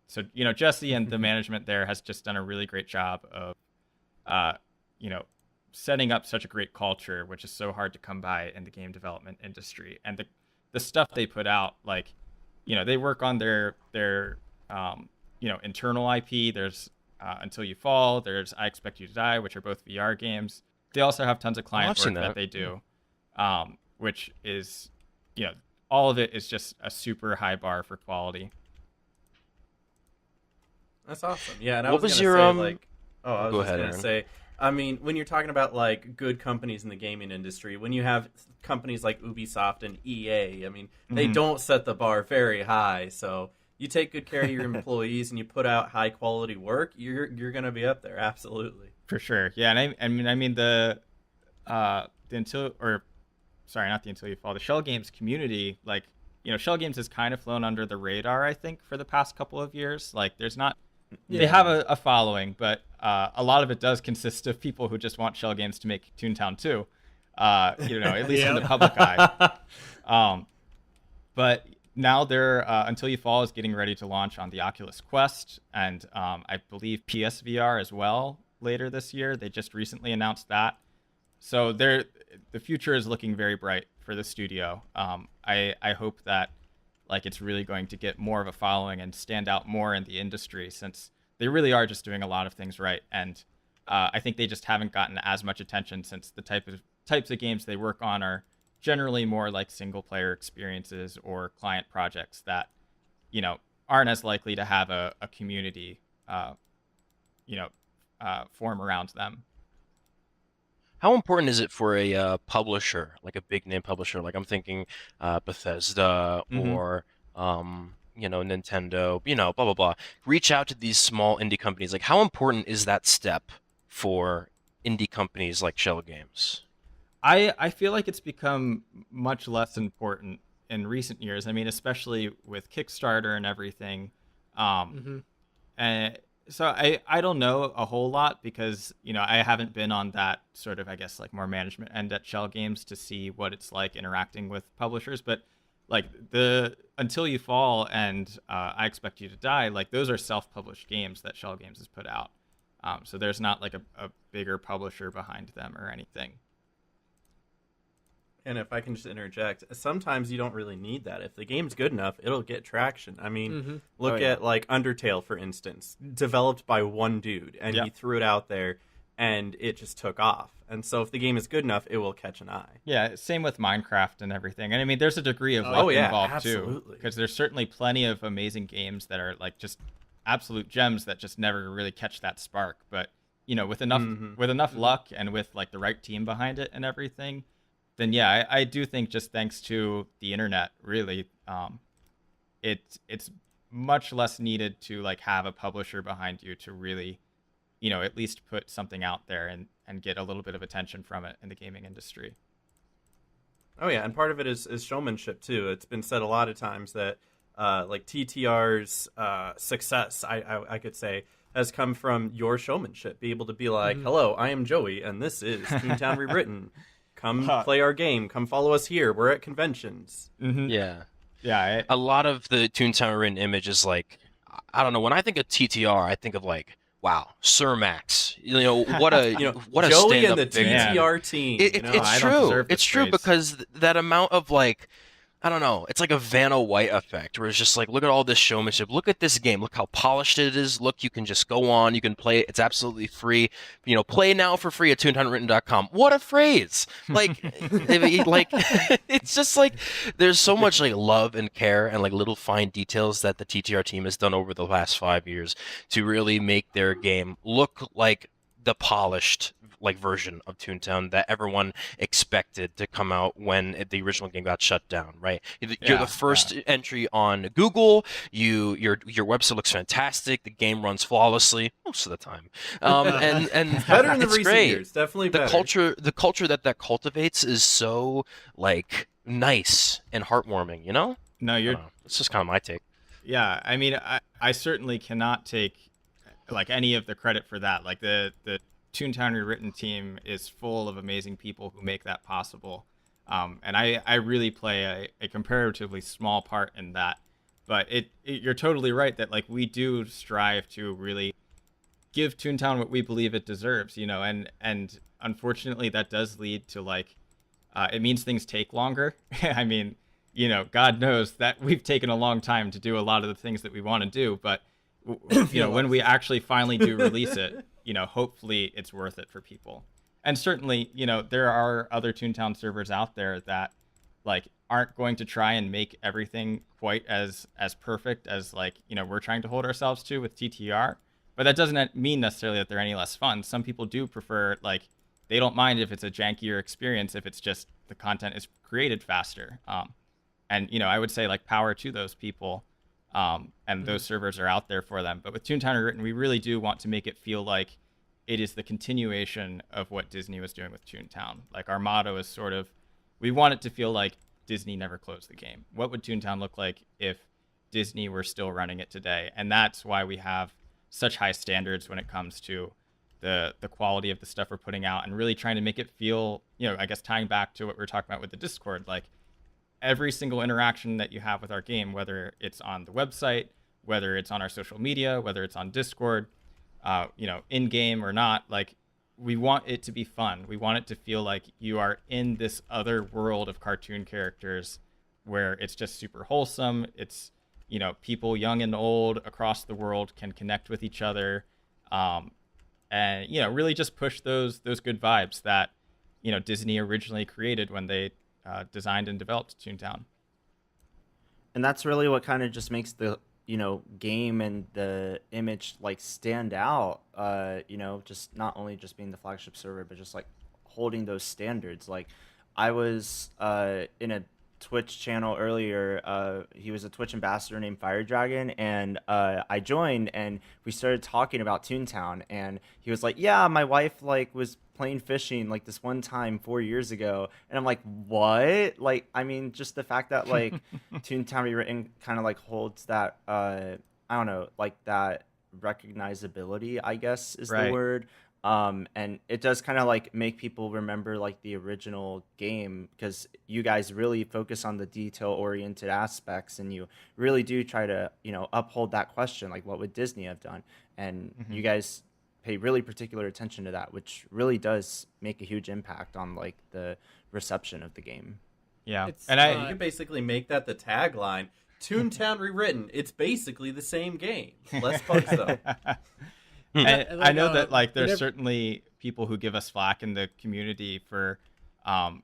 So, you know, Jesse and the management there has just done a really great job of, you know, setting up such a great culture, which is so hard to come by in the game development industry. And the stuff they put out, like, you know, they work on their you know, internal IP. There's Until You Fall, there's I Expect You to Die, which are both VR games. They also have tons of client I've seen work that that. they do, which is, you know, all of it is just a super high bar for quality. That's awesome. Yeah, and I What was was gonna your, say, like, oh, I was Go just ahead, gonna Aaron. say, I mean, when you're talking about, like, good companies in the gaming industry, when you have companies like Ubisoft and EA, I mean, they don't set the bar very high. So you take good care of your employees and you put out high quality work, you're gonna be up there, absolutely. For sure. Yeah, and I mean the Until, or sorry, not the Until You Fall, the Shell Games community, like, you know, Shell Games has kind of flown under the radar, I think, for the past couple of years. Like, there's not, they have a following, but a lot of it does consist of people who just want Shell Games to make Toontown 2. You know, at least in the public eye. But now they're Until You Fall is getting ready to launch on the Oculus Quest, and I believe PSVR as well later this year. They just recently announced that. So the future is looking very bright for the studio. I hope that, like, it's really going to get more of a following and stand out more in the industry, since they really are just doing a lot of things right. And I think they just haven't gotten as much attention, since the types of games they work on are generally more like single player experiences or client projects that, you know, aren't as likely to have a community, you know, form around them. How important is it for a publisher, like a big name publisher? Like I'm thinking Bethesda or you know, Nintendo, you know, blah blah blah. Reach out to these small indie companies. Like how important is that step for indie companies like Shell Games? I feel like it's become much less important in recent years. I mean, especially with Kickstarter and everything. And so I don't know a whole lot because, you know, I haven't been on that sort of, I guess, like more management end at Shell Games to see what it's like interacting with publishers. But, like, the Until You Fall and I Expect You to Die, like, those are self-published games that Shell Games has put out. So there's not like a bigger publisher behind them or anything. And if I can just interject, sometimes you don't really need that. If the game's good enough, it'll get traction. I mean, look at, like, Undertale, for instance, developed by one dude, and he threw it out there, and it just took off. And so if the game is good enough, it will catch an eye. Yeah, same with Minecraft and everything. And I mean, there's a degree of luck involved absolutely. too, because there's certainly plenty of amazing games that are, like, just absolute gems that just never really catch that spark. But, you know, with enough luck and with, like, the right team behind it and everything, then yeah, I do think, just thanks to the internet, really, it's much less needed to, like, have a publisher behind you to really, you know, at least put something out there and get a little bit of attention from it in the gaming industry. Oh yeah, and part of it is showmanship too. It's been said a lot of times that like TTR's success, I could say, has come from your showmanship. Be able to be like, hello, I am Joey, and this is Toontown Rewritten. Come play our game. Come follow us here. We're at conventions. Yeah. Yeah. A lot of the Toontown written image is like, I don't know. When I think of TTR, I think of like wow, Sir Max. What a what a Joey and stand-up the big Man. man. TTR team. It's I don't true. deserve this It's true praise. because that amount of like I don't know. It's like a Vanna White effect, where it's just like, look at all this showmanship. Look at this game. Look how polished it is. Look, you can just go on. You can play it. It's absolutely free. Play now for free at toontownwritten.com. What a phrase! Like, it's just like there's so much like love and care and like little fine details that the TTR team has done over the last 5 years to really make their game look like the polished like version of Toontown that everyone expected to come out when the original game got shut down, right? You're the first entry on Google. Your website looks fantastic. The game runs flawlessly most of the time, and It's better in the it's recent great. years. Definitely The better. culture that cultivates is so like nice and heartwarming. No, I you're don't know. It's just kind of my take. yeah. I mean, I certainly cannot take like any of the credit for that. Like the Toontown Rewritten team is full of amazing people who make that possible. And I really play a comparatively small part in that. But you're totally right that like we do strive to really give Toontown what we believe it deserves, and unfortunately that does lead to like it means things take longer. I mean, God knows that we've taken a long time to do a lot of the things that we want to do, but when we actually finally do release it, hopefully it's worth it for people. And certainly, there are other Toontown servers out there that like aren't going to try and make everything quite as perfect as like, we're trying to hold ourselves to with TTR. But that doesn't mean necessarily that they're any less fun. Some people do prefer like they don't mind if it's a jankier experience if it's just the content is created faster. And I would say like power to those people. And those servers are out there for them. But with Toontown Rewritten, we really do want to make it feel like it is the continuation of what Disney was doing with Toontown. Like our motto is sort of, we want it to feel like Disney never closed the game. What would Toontown look like if Disney were still running it today? And that's why we have such high standards when it comes to the quality of the stuff we're putting out and really trying to make it feel, I guess tying back to what we were talking about with the Discord, like every single interaction that you have with our game, whether it's on the website, whether it's on our social media, whether it's on Discord, in game or not, like we want it to be fun. We want it to feel like you are in this other world of cartoon characters where it's just super wholesome. It's, people young and old across the world can connect with each other. And, really just push those good vibes that, Disney originally created when they designed and developed Toontown. And that's really what kind of just makes the game and the image like stand out, just not only just being the flagship server but just like holding those standards. Like I was in a Twitch channel earlier. He was a Twitch ambassador named Fire Dragon, and I joined, and we started talking about Toontown, and he was like, "Yeah, my wife like was playing fishing like this one time 4 years ago," and I'm like, "What?" Like, I mean, just the fact that like Toontown Rewritten kind of like holds that I don't know, like that recognizability, I guess is the Right. word. And it does kind of like make people remember like the original game, because you guys really focus on the detail oriented aspects, and you really do try to uphold that question, like what would Disney have done, and you guys pay really particular attention to that, which really does make a huge impact on like the reception of the game. Yeah. It's, And You can basically make that the tagline. Toontown Rewritten. It's basically the same game. Less bugs though. And I know that like there's whenever- certainly people who give us flack in the community for like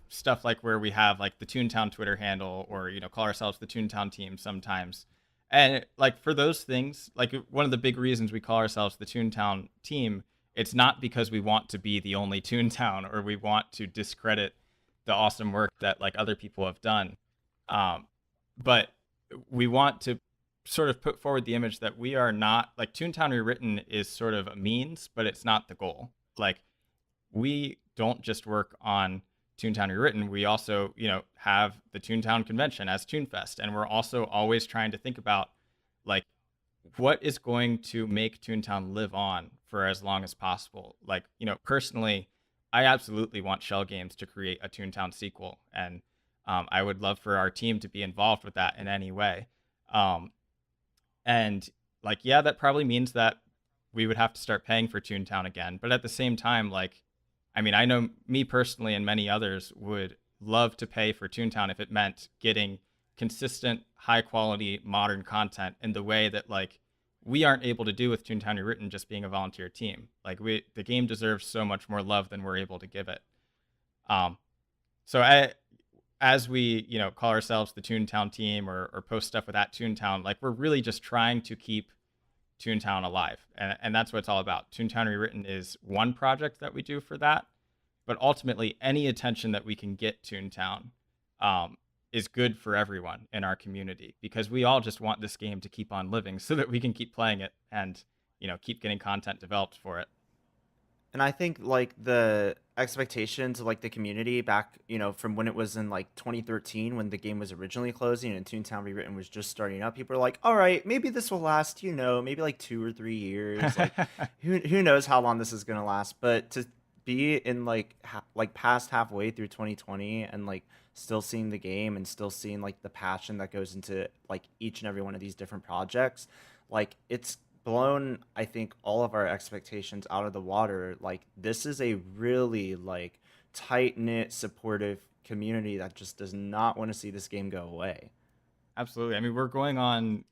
stuff like where we have like the Toontown Twitter handle, or call ourselves the Toontown team sometimes. And like for those things, like one of the big reasons we call ourselves the Toontown team, it's not because we want to be the only Toontown or we want to discredit the awesome work that like other people have done. But we want to sort of put forward the image that we are not like Toontown Rewritten is sort of a means, but it's not the goal. Like we don't just work on Toontown Rewritten. We also, have the Toontown Convention as Toonfest, and we're also always trying to think about like what is going to make Toontown live on for as long as possible. Like, personally, I absolutely want Shell Games to create a Toontown sequel, and I would love for our team to be involved with that in any way. And like, yeah, that probably means that we would have to start paying for Toontown again. But at the same time, like, I mean, I know me personally and many others would love to pay for Toontown if it meant getting consistent, high quality, modern content in the way that, like, we aren't able to do with Toontown Rewritten just being a volunteer team. Like, the game deserves so much more love than we're able to give it. So as we, call ourselves the Toontown team or post stuff with at Toontown, like, we're really just trying to keep Toontown alive. And that's what it's all about. Toontown Rewritten is one project that we do for that. But ultimately, any attention that we can get Toontown is good for everyone in our community, because we all just want this game to keep on living so that we can keep playing it and, keep getting content developed for it. And I think like the expectations of like the community back, from when it was in like 2013 when the game was originally closing and Toontown Rewritten was just starting up, people were like, all right, maybe this will last, maybe like 2 or 3 years. Like, who knows how long this is gonna last? But to be in like past halfway through 2020 and like still seeing the game and still seeing like the passion that goes into like each and every one of these different projects, like it's blown, I think, all of our expectations out of the water. Like, this is a really like tight knit, supportive community that just does not want to see this game go away. Absolutely. I mean, we're going on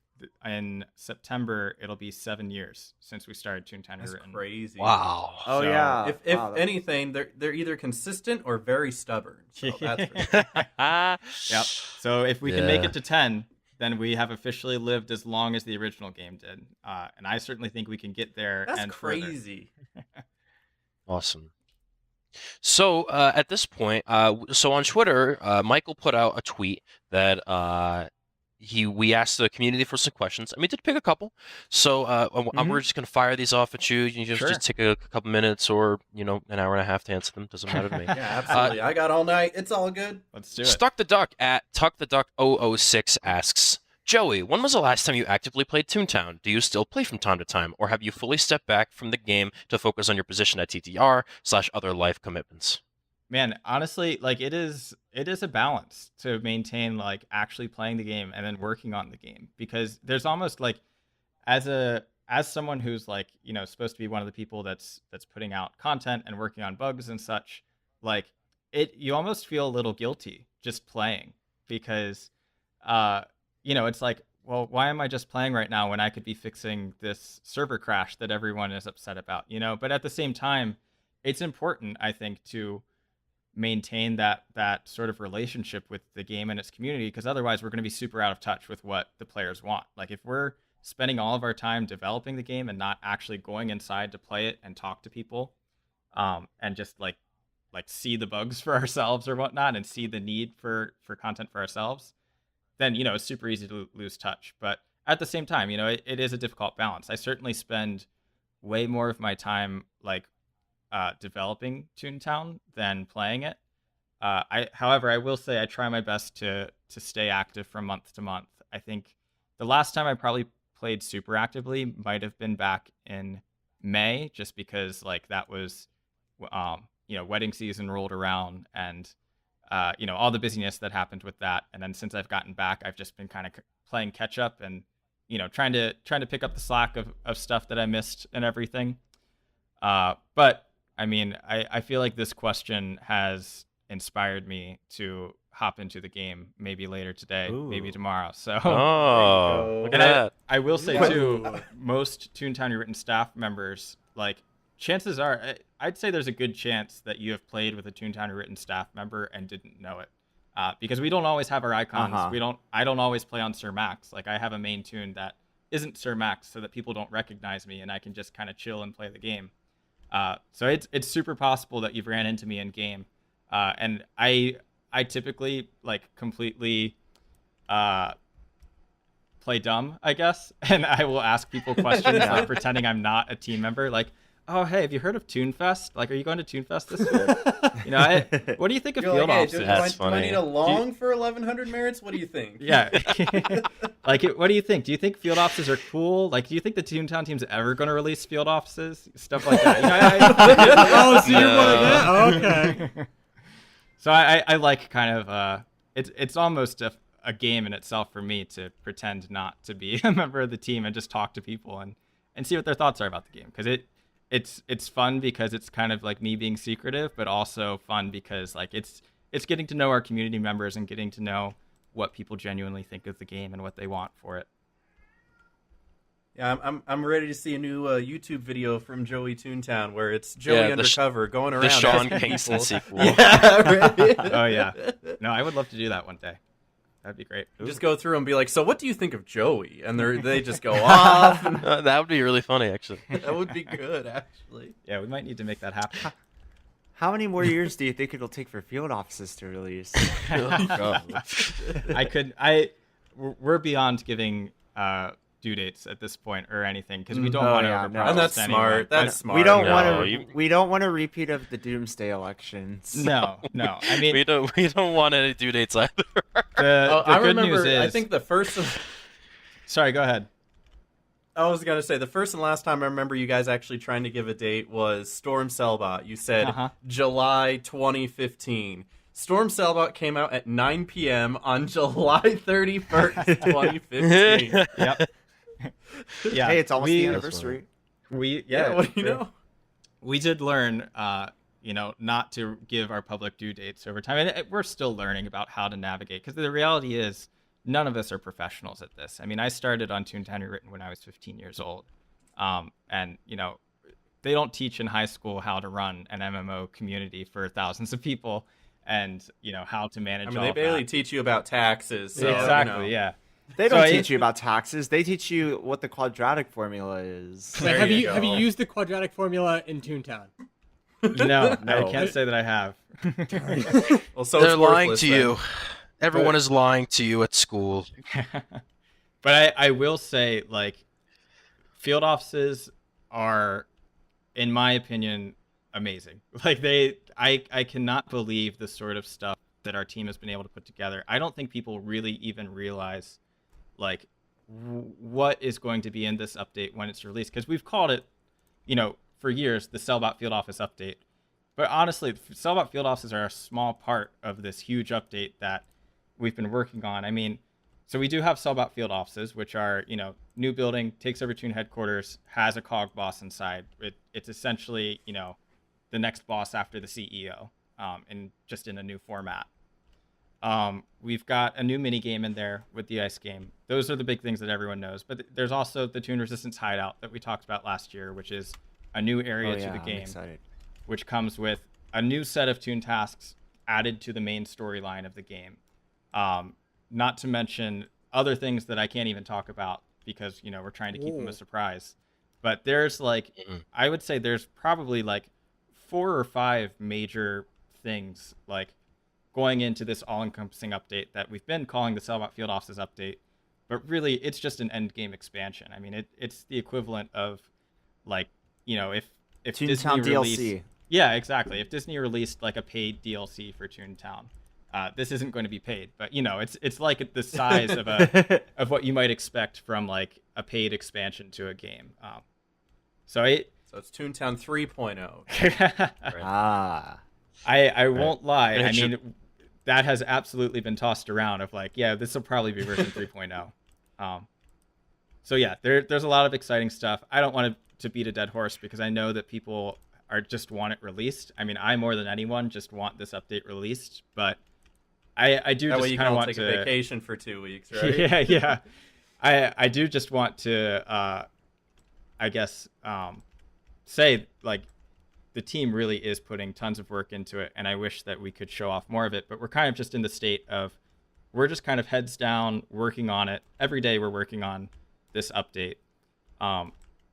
in September. It'll be 7 years since we started Toontown That's Rewritten. crazy. Wow. Oh So- yeah. If Wow, anything, they're either consistent or very stubborn. So that's for sure. Yep. So if we can make Yeah. it to 10, then we have officially lived as long as the original game did. And I certainly think we can get there. That's and further. crazy. Awesome. So at this point, so on Twitter, Michael put out a tweet that we asked the community for some questions. I mean, did pick a couple. So we're just gonna fire these off at you. You Sure. just take a couple minutes or an hour and a half to answer them. Doesn't matter to me. Yeah, absolutely. I got all night. It's all good. Let's do it. Stuck the Duck at Tuck the Duck 006 asks, Joey, when was the last time you actively played Toontown? Do you still play from time to time, or have you fully stepped back from the game to focus on your position at TTR/other life commitments? Man, honestly, like it is a balance to maintain like actually playing the game and then working on the game, because there's almost like as someone who's like, supposed to be one of the people that's putting out content and working on bugs and such, like you almost feel a little guilty just playing, because it's like, well, why am I just playing right now when I could be fixing this server crash that everyone is upset about, But at the same time, it's important, I think, to maintain that sort of relationship with the game and its community, because otherwise we're going to be super out of touch with what the players want. Like, if we're spending all of our time developing the game and not actually going inside to play it and talk to people, and just like see the bugs for ourselves or whatnot, and see the need for content for ourselves, then it's super easy to lose touch. But at the same time, it is a difficult balance. I certainly spend way more of my time like developing Toontown than playing it. However, I will say I try my best to stay active from month to month. I think the last time I probably played super actively might have been back in May, just because like that was, wedding season rolled around, and all the busyness that happened with that. And then since I've gotten back, I've just been kind of playing catch up and trying to pick up the slack of stuff that I missed and everything. But I mean, I feel like this question has inspired me to hop into the game maybe later today, maybe tomorrow. So Oh, look at and that. I will say Ooh. too, most Toontown Rewritten staff members, like, chances are, I'd say there's a good chance that you have played with a Toontown Rewritten staff member and didn't know it, because we don't always have our icons. I don't always play on Sir Max. Like, I have a main tune that isn't Sir Max, so that people don't recognize me and I can just kind of chill and play the game. So it's super possible that you've ran into me in game, and I typically like completely play dumb, I guess, and I will ask people questions like pretending I'm not a team member, like, oh, hey, have you heard of ToonFest? Like, are you going to ToonFest this year? What do you think of You're field like, hey, offices? do That's I funny. need a long for 1,100 merits? What do you think? Yeah. Like, what do you think? Do you think field offices are cool? Like, do you think the Toontown team's ever going to release field offices? Stuff like that. Oh, so you're one of them? Oh, okay. So I like kind of it's almost a game in itself for me to pretend not to be a member of the team and just talk to people and see what their thoughts are about the game, because it's fun because it's kind of like me being secretive, but also fun because like it's getting to know our community members and getting to know what people genuinely think of the game and what they want for it. Yeah, I'm ready to see a new YouTube video from Joey Toontown where it's Joey undercover going around The Sean asking Kingston people. sequel. Yeah, right. Oh yeah, no, I would love to do that one day. That'd be great. Just go through and be like, so what do you think of Joey? And they just go off. That would be really funny, actually. That would be good, actually. Yeah, we might need to make that happen. How many more years do you think it'll take for field offices to release? We're beyond giving due dates at this point or anything, because we don't want to overpromise And that's anyone. smart. That's smart. We don't No, want you- to. We don't want a repeat of the Doomsday elections. No. I mean, we don't want any due dates either. the I good remember. news is. I think the first. Sorry, go ahead. I was gonna say the first and last time I remember you guys actually trying to give a date was Storm Cellbot. You said July 2015. Storm Cellbot came out at 9 p.m. on July 31st, 2015. Yep. Yeah. Hey, it's almost the anniversary. Yeah, what do you know? We did learn, not to give our public due dates over time, and we're still learning about how to navigate. Because the reality is, none of us are professionals at this. I mean, I started on Toontown Rewritten when I was 15 years old, and they don't teach in high school how to run an MMO community for thousands of people, and how to manage. I mean, all they of barely that. teach you about taxes. So, Exactly. Yeah. They don't So teach you about taxes. They teach you what the quadratic formula is. Wait, There have you you go. have you used the quadratic formula in Toontown? No, I can't say that I have. Well, so They're it's lying worthless to then. you. Everyone is lying to you at school. But I will say, like, field offices are, in my opinion, amazing. Like, I cannot believe the sort of stuff that our team has been able to put together. I don't think people really even realize, like, what is going to be in this update when it's released. Because we've called it, for years, the Cellbot Field Office update. But honestly, Cellbot Field Offices are a small part of this huge update that we've been working on. I mean, so we do have Cellbot Field Offices, which are, new building, takes over Toon headquarters, has a cog boss inside. It's essentially, the next boss after the CEO, and just in a new format. We've got a new mini game in there with the ice game. Those are the big things that everyone knows. But there's also the Toon Resistance Hideout that we talked about last year, which is a new area to the I'm game, excited. which comes with a new set of Toon tasks added to the main storyline of the game. Not to mention other things that I can't even talk about because, we're trying to keep them a surprise. But there's I would say there's probably 4 or 5 major things going into this all-encompassing update that we've been calling the Cellbot Field Offices update. But really, it's just an end game expansion. I mean, it's the equivalent of if Disney Toontown released, DLC. yeah, exactly. If Disney released a paid DLC for Toontown, this isn't going to be paid, but it's like the size of of what you might expect from a paid expansion to a game. So So it's Toontown 3.0. Ah. I won't lie. And it I should- mean, that has absolutely been tossed around of this will probably be version 3.0. So yeah, there's a lot of exciting stuff. I don't want to beat a dead horse because I know that people just want it released. I mean, I more than anyone just want this update released, but I do That way just you kind of can want take to a vacation for 2 weeks, right? yeah. I do just want to I guess say the team really is putting tons of work into it, and I wish that we could show off more of it, but we're kind of just in the state of we're just kind of heads down working on it. Every day we're working on this update.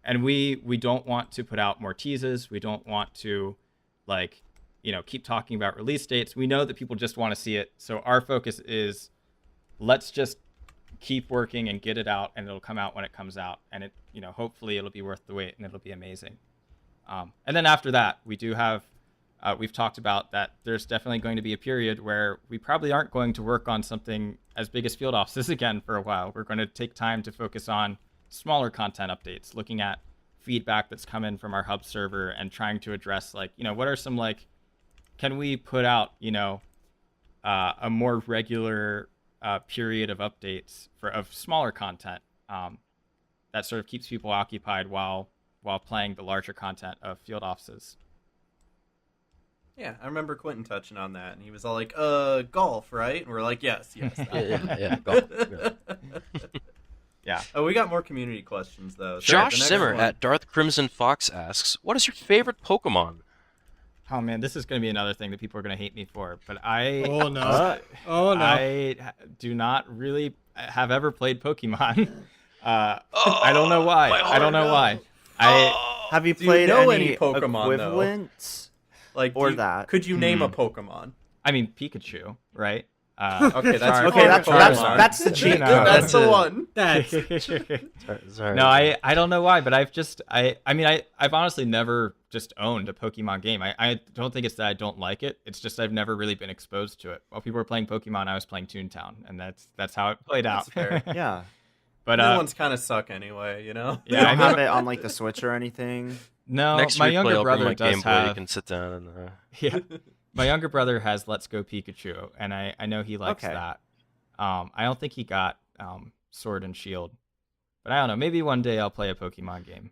And we don't want to put out more teases. We don't want to keep talking about release dates. We know that people just want to see it. So our focus is let's just keep working and get it out, and it'll come out when it comes out. And it, hopefully it'll be worth the wait and it'll be amazing. And then after that, we do have, we've talked about that there's definitely going to be a period where we probably aren't going to work on something as big as field offices again for a while. We're going to take time to focus on smaller content updates, looking at feedback that's come in from our hub server and trying to address what are some can we put out, a more regular period of updates of smaller content that sort of keeps people occupied while playing the larger content of field offices. Yeah, I remember Quentin touching on that, and he was all like, golf, right?" And we're like, yes. Yeah. Go. Yeah. Yeah. Oh, we got more community questions, though. So Josh the next Simmer one- at Darth Crimson Fox asks, "What is your favorite Pokemon?" Oh man, this is going to be another thing that people are going to hate me for, but Oh no! I do not really have ever played Pokemon. I don't know why. my I don't know heart, why. Have you Do you played know any any Pokemon, though? equivalent? like, or do you- that. Could you name a Pokemon? I mean Pikachu, right? Okay, that's sorry. your Okay, favorite that's Pokemon. that's the cheat No, code. That's the it. one. That's Sorry. No, I don't know why, but I've honestly never just owned a Pokemon game. I don't think it's that I don't like it. It's just I've never really been exposed to it. While people were playing Pokemon, I was playing Toontown, and that's how it played out. That's fair. Yeah. But New ones kind of suck anyway, you know? You yeah, don't I have mean, it on like the Switch or anything. no, Next my replay, younger I'll bring brother my does Game Boy. have. You can sit down and. Yeah, my younger brother has Let's Go Pikachu, and I know he likes Okay. that. I don't think he got Sword and Shield, but I don't know. Maybe one day I'll play a Pokemon game.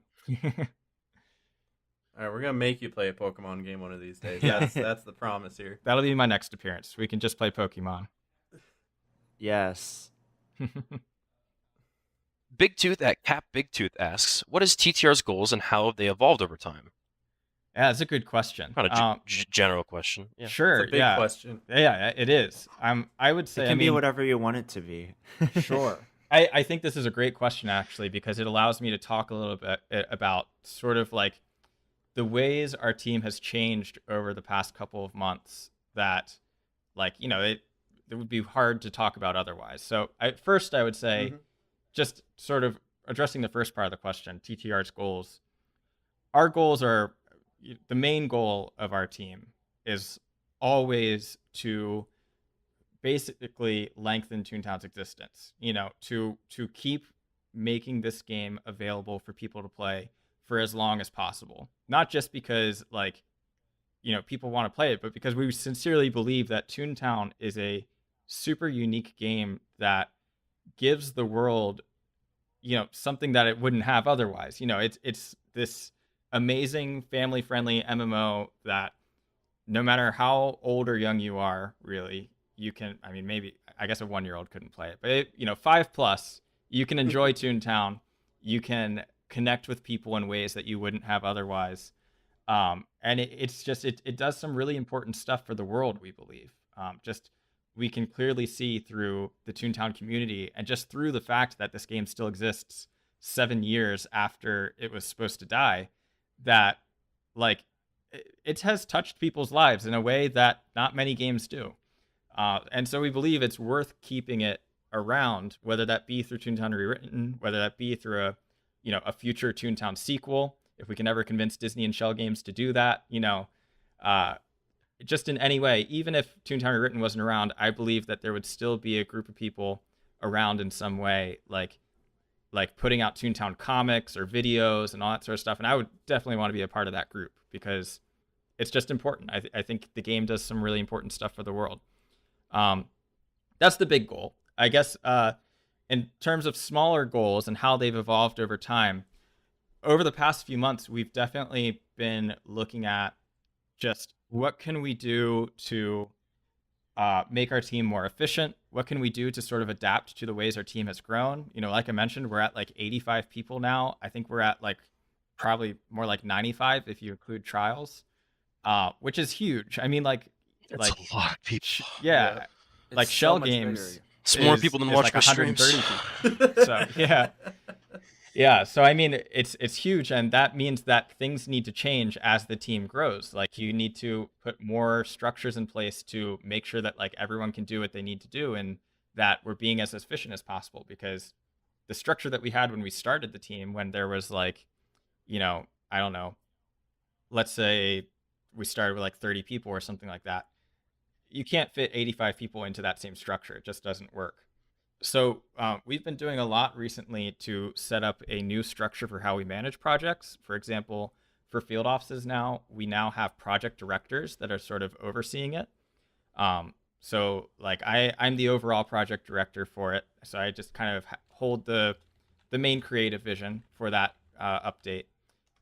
All right, we're gonna make you play a Pokemon game one of these days. Yeah. That's the promise here. That'll be my next appearance. We can just play Pokemon. Yes. Big Tooth at Cap Big Tooth asks, "What is TTR's goals and how have they evolved over time?" Yeah, that's a good question. Kind of general question. Yeah. Sure. It's a big yeah. question. Yeah, it is. I would say It I can be mean, whatever you want it to be. Sure. I think this is a great question actually because it allows me to talk a little bit about sort of like the ways our team has changed over the past couple of months that like, you know, it would be hard to talk about otherwise. So first I would say just sort of addressing the first part of the question, TTR's goals. Our goals are the main goal of our team is always to basically lengthen Toontown's existence, you know, to keep making this game available for people to play for as long as possible. Not just because like, you know, people want to play it, but because we sincerely believe that Toontown is a super unique game that gives the world, you know, something that it wouldn't have otherwise. You know, it's this amazing family-friendly MMO that no matter how old or young you are, really, you can, I mean, maybe, I guess a 1-year-old couldn't play it, but, you know, 5+, you can enjoy Toontown. You can connect with people in ways that you wouldn't have otherwise. And it's just, it does some really important stuff for the world, we believe. Just, we can clearly see through the Toontown community and just through the fact that this game still exists 7 years after it was supposed to die, that like it has touched people's lives in a way that not many games do. And so we believe it's worth keeping it around, whether that be through Toontown Rewritten, whether that be through a future Toontown sequel, if we can ever convince Disney and Shell Games to do that, you know, just in any way, even if Toontown Rewritten wasn't around, I believe that there would still be a group of people around in some way, like putting out Toontown comics or videos and all that sort of stuff. And I would definitely want to be a part of that group because it's just important. I think the game does some really important stuff for the world. That's the big goal. I guess in terms of smaller goals and how they've evolved over time, over the past few months, we've definitely been looking at just what can we do to make our team more efficient? What can we do to sort of adapt to the ways our team has grown? You know, like I mentioned, we're at like 85 people now. I think we're at like probably more like 95 if you include trials, which is huge. I mean, like, That's a lot of people. yeah. Like It's Shell so much Games. bigger. It's more is- people than is watch like my 130 streams. people. So yeah. So I mean, it's huge, and that means that things need to change as the team grows. Like you need to put more structures in place to make sure that like everyone can do what they need to do, and that we're being as efficient as possible. Because the structure that we had when we started the team, when there was like, you know, I don't know, let's say we started with like 30 people or something like that. You can't fit 85 people into that same structure. It just doesn't work. So we've been doing a lot recently to set up a new structure for how we manage projects. For example, for field offices now, we now have project directors that are sort of overseeing it. So like I'm the overall project director for it. So I just kind of hold the main creative vision for that update.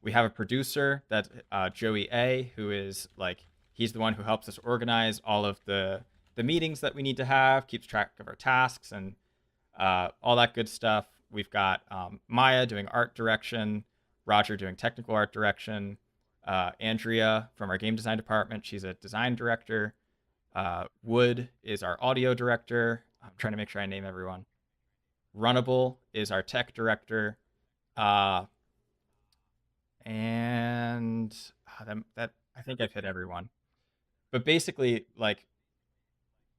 We have a producer that's Joey A, who is like he's the one who helps us organize all of the meetings that we need to have, keeps track of our tasks and all that good stuff. We've got Maya doing art direction, Roger doing technical art direction, Andrea from our game design department. She's a design director. Wood is our audio director. I'm trying to make sure I name everyone. Runnable is our tech director. Uh, and that I think I've hit everyone. But basically, like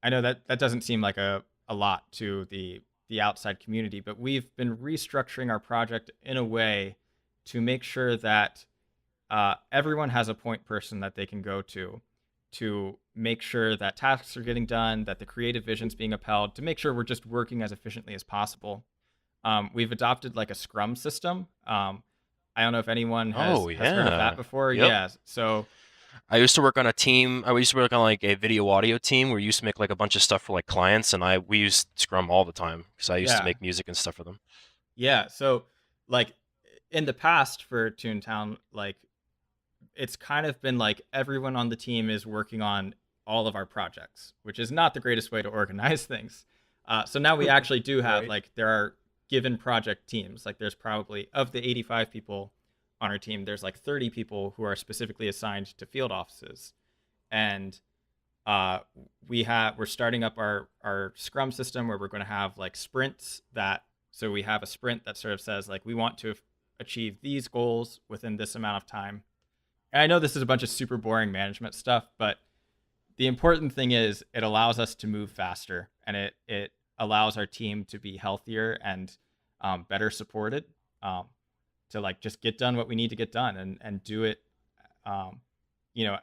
I know that doesn't seem like a lot to the outside community, but we've been restructuring our project in a way to make sure that everyone has a point person that they can go to make sure that tasks are getting done, that the creative vision's being upheld, to make sure we're just working as efficiently as possible. We've adopted like a Scrum system. I don't know if anyone Oh has heard of yeah. that before. Yep. Yeah. So I used to work on a team. I used to work on like a video audio team where we used to make like a bunch of stuff for like clients, and we used Scrum all the time because I used to yeah, make music and stuff for them. yeah. So like in the past for Toontown, like it's kind of been like everyone on the team is working on all of our projects, which is not the greatest way to organize things. So now we actually do have Right. like there are given project teams. Like there's probably of the 85 people on our team, there's like 30 people who are specifically assigned to field offices, and uh, we're starting up our Scrum system where we're going to have like sprints that so we have a sprint that sort of says like we want to achieve these goals within this amount of time. And I know this is a bunch of super boring management stuff, but the important thing is it allows us to move faster and it allows our team to be healthier and better supported to like just get done what we need to get done and do it um,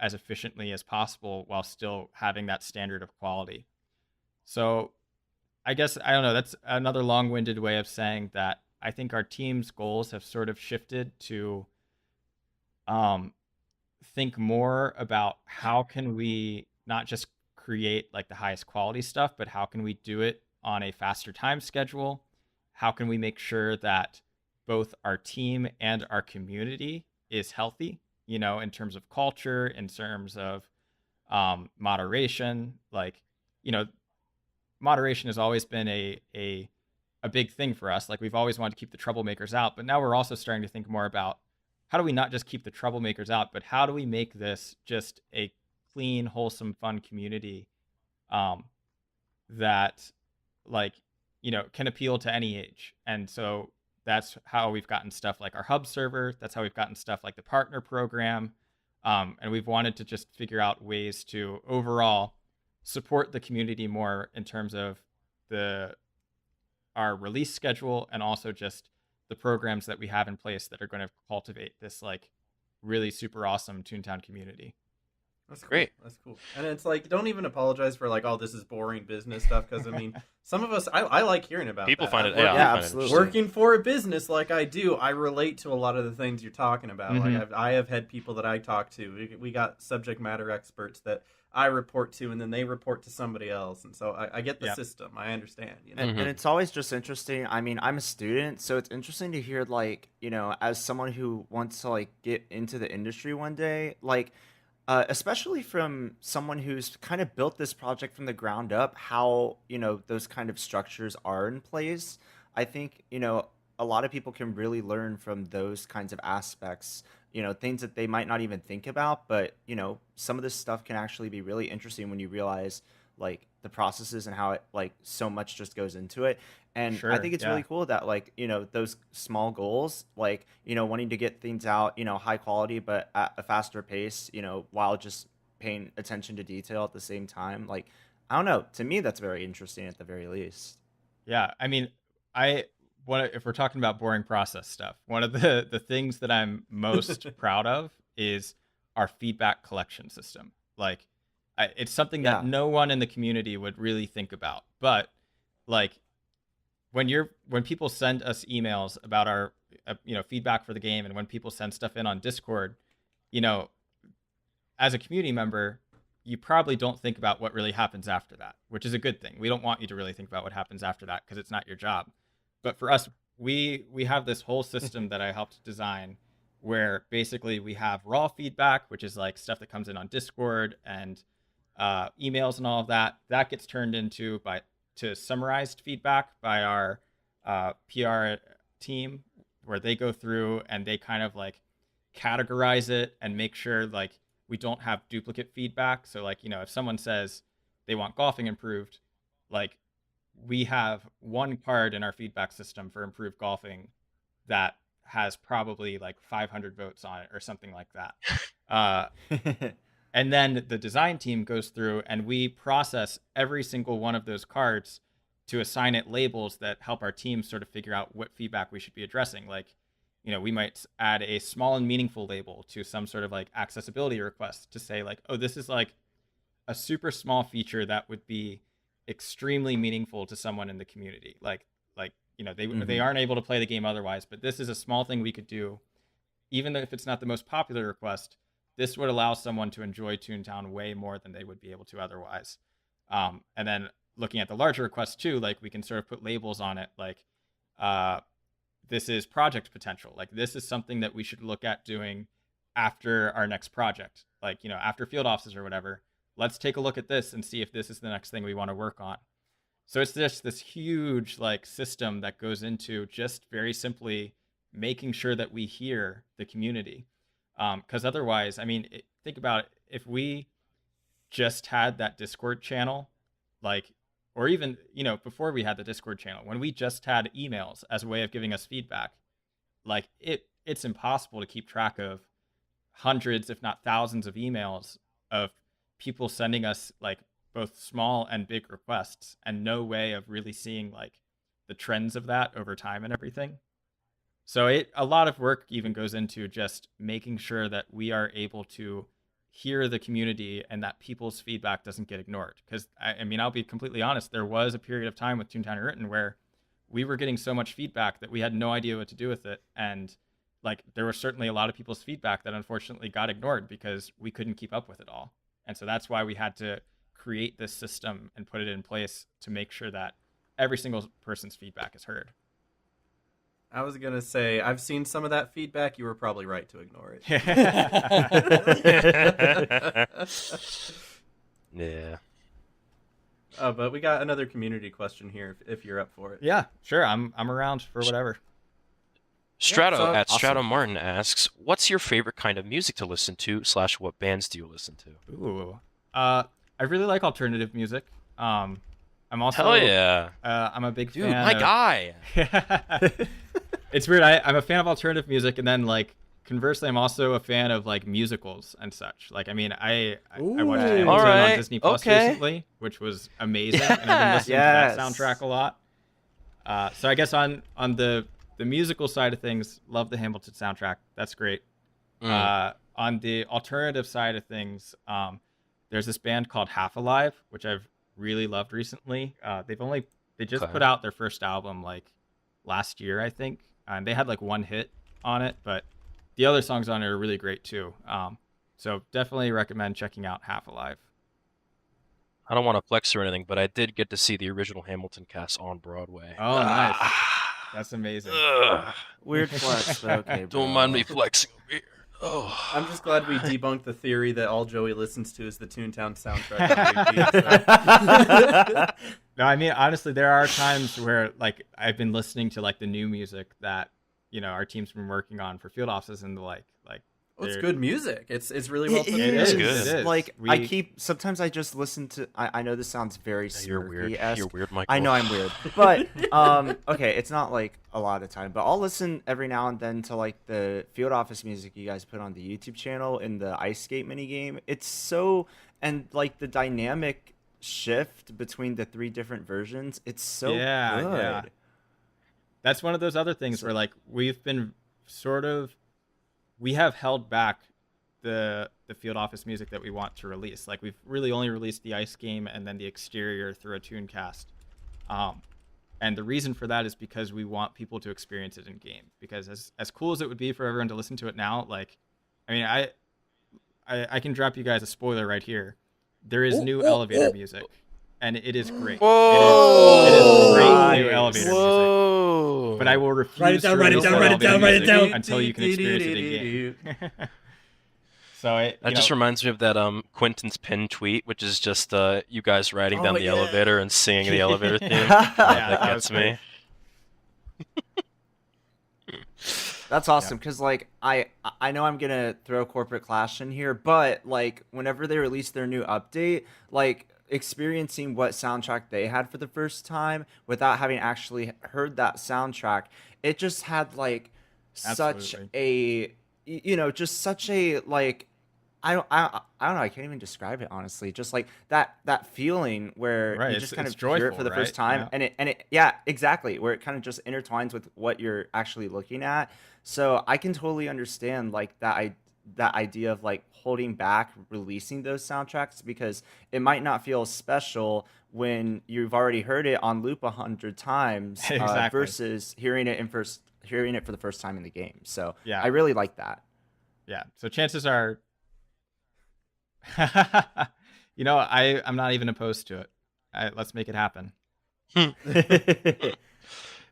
as efficiently as possible while still having that standard of quality. So I guess I don't know, that's another long-winded way of saying that I think our team's goals have sort of shifted to um, think more about how can we not just create like the highest quality stuff, but how can we do it on a faster time schedule? How can we make sure that both our team and our community is healthy, in terms of culture, in terms of moderation? Like, you know, moderation has always been a big thing for us. Like we've always wanted to keep the troublemakers out, but now we're also starting to think more about how do we not just keep the troublemakers out, but how do we make this just a clean, wholesome, fun community um, that like can appeal to any age. And so that's how we've gotten stuff like our hub server. That's how we've gotten stuff like the partner program. And we've wanted to just figure out ways to overall support the community more in terms of the our release schedule and also just the programs that we have in place that are going to cultivate this like really super awesome Toontown community. That's cool. Great. That's cool. And it's like, don't even apologize for like, oh, this is boring business stuff. Because I mean, some of us, I like hearing about People that. find it. Working- Yeah, I Yeah, find it absolutely. interesting. Working for a business like I do, I relate to a lot of the things you're talking about. Mhm. Like I have had people that I talk to. We got subject matter experts that I report to, and then they report to somebody else. And so I get the Yeah. system. I understand. And it's always just interesting. I mean, I'm a student, so it's interesting to hear, like, as someone who wants to, like, get into the industry one day, like, especially from someone who's kind of built this project from the ground up, how, those kind of structures are in place. I think, a lot of people can really learn from those kinds of aspects, things that they might not even think about, but, some of this stuff can actually be really interesting when you realize like the processes and how it like so much just goes into it. And I Sure. think it's Yeah. really cool that like, those small goals, like, wanting to get things out, high quality, but at a faster pace, while just paying attention to detail at the same time. Like, I don't know. To me, that's very interesting at the very least. Yeah, I mean, I if we're talking about boring process stuff, one of the things that I'm most proud of is our feedback collection system. Like, it's something that Yeah. no one in the community would really think about, but like when people send us emails about our feedback for the game, and when people send stuff in on Discord, you know, as a community member, you probably don't think about what really happens after that, which is a good thing. We don't want you to really think about what happens after that because it's not your job. But for us, we have this whole system that I helped design where basically we have raw feedback, which is like stuff that comes in on Discord and emails and all of that. That gets turned into to summarized feedback by our PR team, where they go through and they kind of like categorize it and make sure like we don't have duplicate feedback. So like, if someone says they want golfing improved, like we have one card in our feedback system for improved golfing that has probably like 500 votes on it or something like that. And then the design team goes through and we process every single one of those cards to assign it labels that help our team sort of figure out what feedback we should be addressing. Like, we might add a small and meaningful label to some sort of like accessibility request to say like, oh, this is like a super small feature that would be extremely meaningful to someone in the community. Like, they aren't able to play the game otherwise, but this is a small thing we could do. Even if it's not the most popular request, this would allow someone to enjoy Toontown way more than they would be able to otherwise. And then looking at the larger requests too, like we can sort of put labels on it, like this is project potential. Like this is something that we should look at doing after our next project. Like, after field offices or whatever, let's take a look at this and see if this is the next thing we want to work on. So it's just this huge like system that goes into just very simply making sure that we hear the community. Because otherwise, think about it. If we just had that Discord channel, like, or even, before we had the Discord channel, when we just had emails as a way of giving us feedback, like it's impossible to keep track of hundreds, if not thousands of emails of people sending us like both small and big requests and no way of really seeing like the trends of that over time and everything. So a lot of work even goes into just making sure that we are able to hear the community and that people's feedback doesn't get ignored. Because I'll be completely honest, there was a period of time with Toontown Written where we were getting so much feedback that we had no idea what to do with it. And like there was certainly a lot of people's feedback that unfortunately got ignored because we couldn't keep up with it all. And so that's why we had to create this system and put it in place to make sure that every single person's feedback is heard. I was going to say, I've seen some of that feedback. You were probably right to ignore it. Yeah. But we got another community question here if you're up for it. Yeah, sure. I'm around for whatever. Strato so- at Strato awesome. Martin asks, "What's your favorite kind of music to listen to? / what bands do you listen to?" Ooh. I really like alternative music. I'm also Hell yeah, I'm a big dude, fan my of... guy. It's weird. I'm a fan of alternative music, and then like conversely, I'm also a fan of like musicals and such. Like, I watched Hamilton Alright, on Disney Plus okay. recently, which was amazing, and I've been listening to that Yes. soundtrack a lot. So I guess on the musical side of things, love the Hamilton soundtrack. That's great. On the alternative side of things, there's this band called Half Alive, which I've really loved recently. They just Okay. put out their first album like last year, I think, and they had like one hit on it, but the other songs on it are really great too. So definitely recommend checking out Half Alive. I don't want to flex or anything, but I did get to see the original Hamilton cast on Broadway. Oh, nice. That's amazing. Ugh. Weird flex, but okay, bro. Don't mind me flexing over here. Oh. I'm just glad we debunked the theory that all Joey listens to is the Toontown soundtrack on repeat. So. No, honestly, there are times where like I've been listening to like the new music that our team's been working on for field offices, and like Well, it's good music. It's really well put It together. is. good. It is. Like We- sometimes I just listen to. I know this sounds very You're weird. Smirky-esque. You're weird, Michael. I know I'm weird, but okay, it's not like a lot of time, but I'll listen every now and then to like the field office music you guys put on the YouTube channel in the ice skate mini game. It's so, and like the dynamic shift between the 3 different versions, it's so good. Yeah. That's one of those other things where like we've been we have held back the field office music that we want to release. Like we've really only released the ice game and then the exterior through a Tooncast. And the reason for that is because we want people to experience it in game. Because as cool as it would be for everyone to listen to it now, like, I can drop you guys a spoiler right here. there is new elevator music, and it is great. Whoa! It is great new Nice. elevator music. Whoa! But I will refuse Write it down, to write it release down, that write it elevator down, write it music down. until you can experience it in game. So That just reminds me of that Quentin's pin tweet, which is just you guys riding down Oh, the yeah. elevator and singing the elevator theme. Yeah, that that gets was great. me. That's awesome because like I know I'm gonna throw Corporate Clash in here, but like whenever they release their new update, like experiencing what soundtrack they had for the first time without having actually heard that soundtrack, it just had like such Absolutely. just such a like I don't know. I can't even describe it honestly. Just like that feeling where Right, you it's- just kind it's of hear it joyful, for the first right? time, Yeah. and it yeah, exactly, where it kind of just intertwines with what you're actually looking at. So I can totally understand like that idea of like holding back releasing those soundtracks because it might not feel special when you've already heard it on loop 100 times Exactly. versus hearing it for the first time in the game. So Yeah. I really like that. Yeah. So chances are, I'm not even opposed to it. Let's make it happen.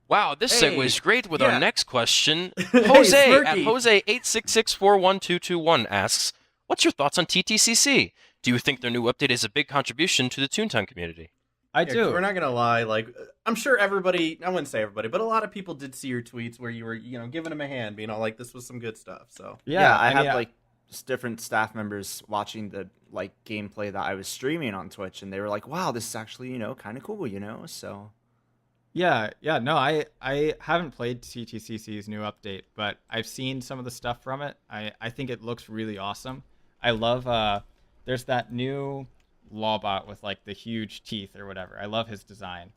Wow, this Hey, segues great with yeah. our next question. Hey, Jose at Smirky. Jose866412221 asks, "What's your thoughts on TTCC? Do you think their new update is a big contribution to the Toontown community?" I Yeah, do. We're not gonna lie. Like, I'm sure everybody. I wouldn't say everybody, but a lot of people did see your tweets where you were, giving them a hand, being all like, "This was some good stuff." So Yeah, I mean, had like just different staff members watching the like gameplay that I was streaming on Twitch, and they were like, "Wow, this is actually kind of cool," So Yeah, no, I haven't played TTCC's new update, but I've seen some of the stuff from it. I think it looks really awesome. I love there's that new Lawbot with like the huge teeth or whatever. I love his design.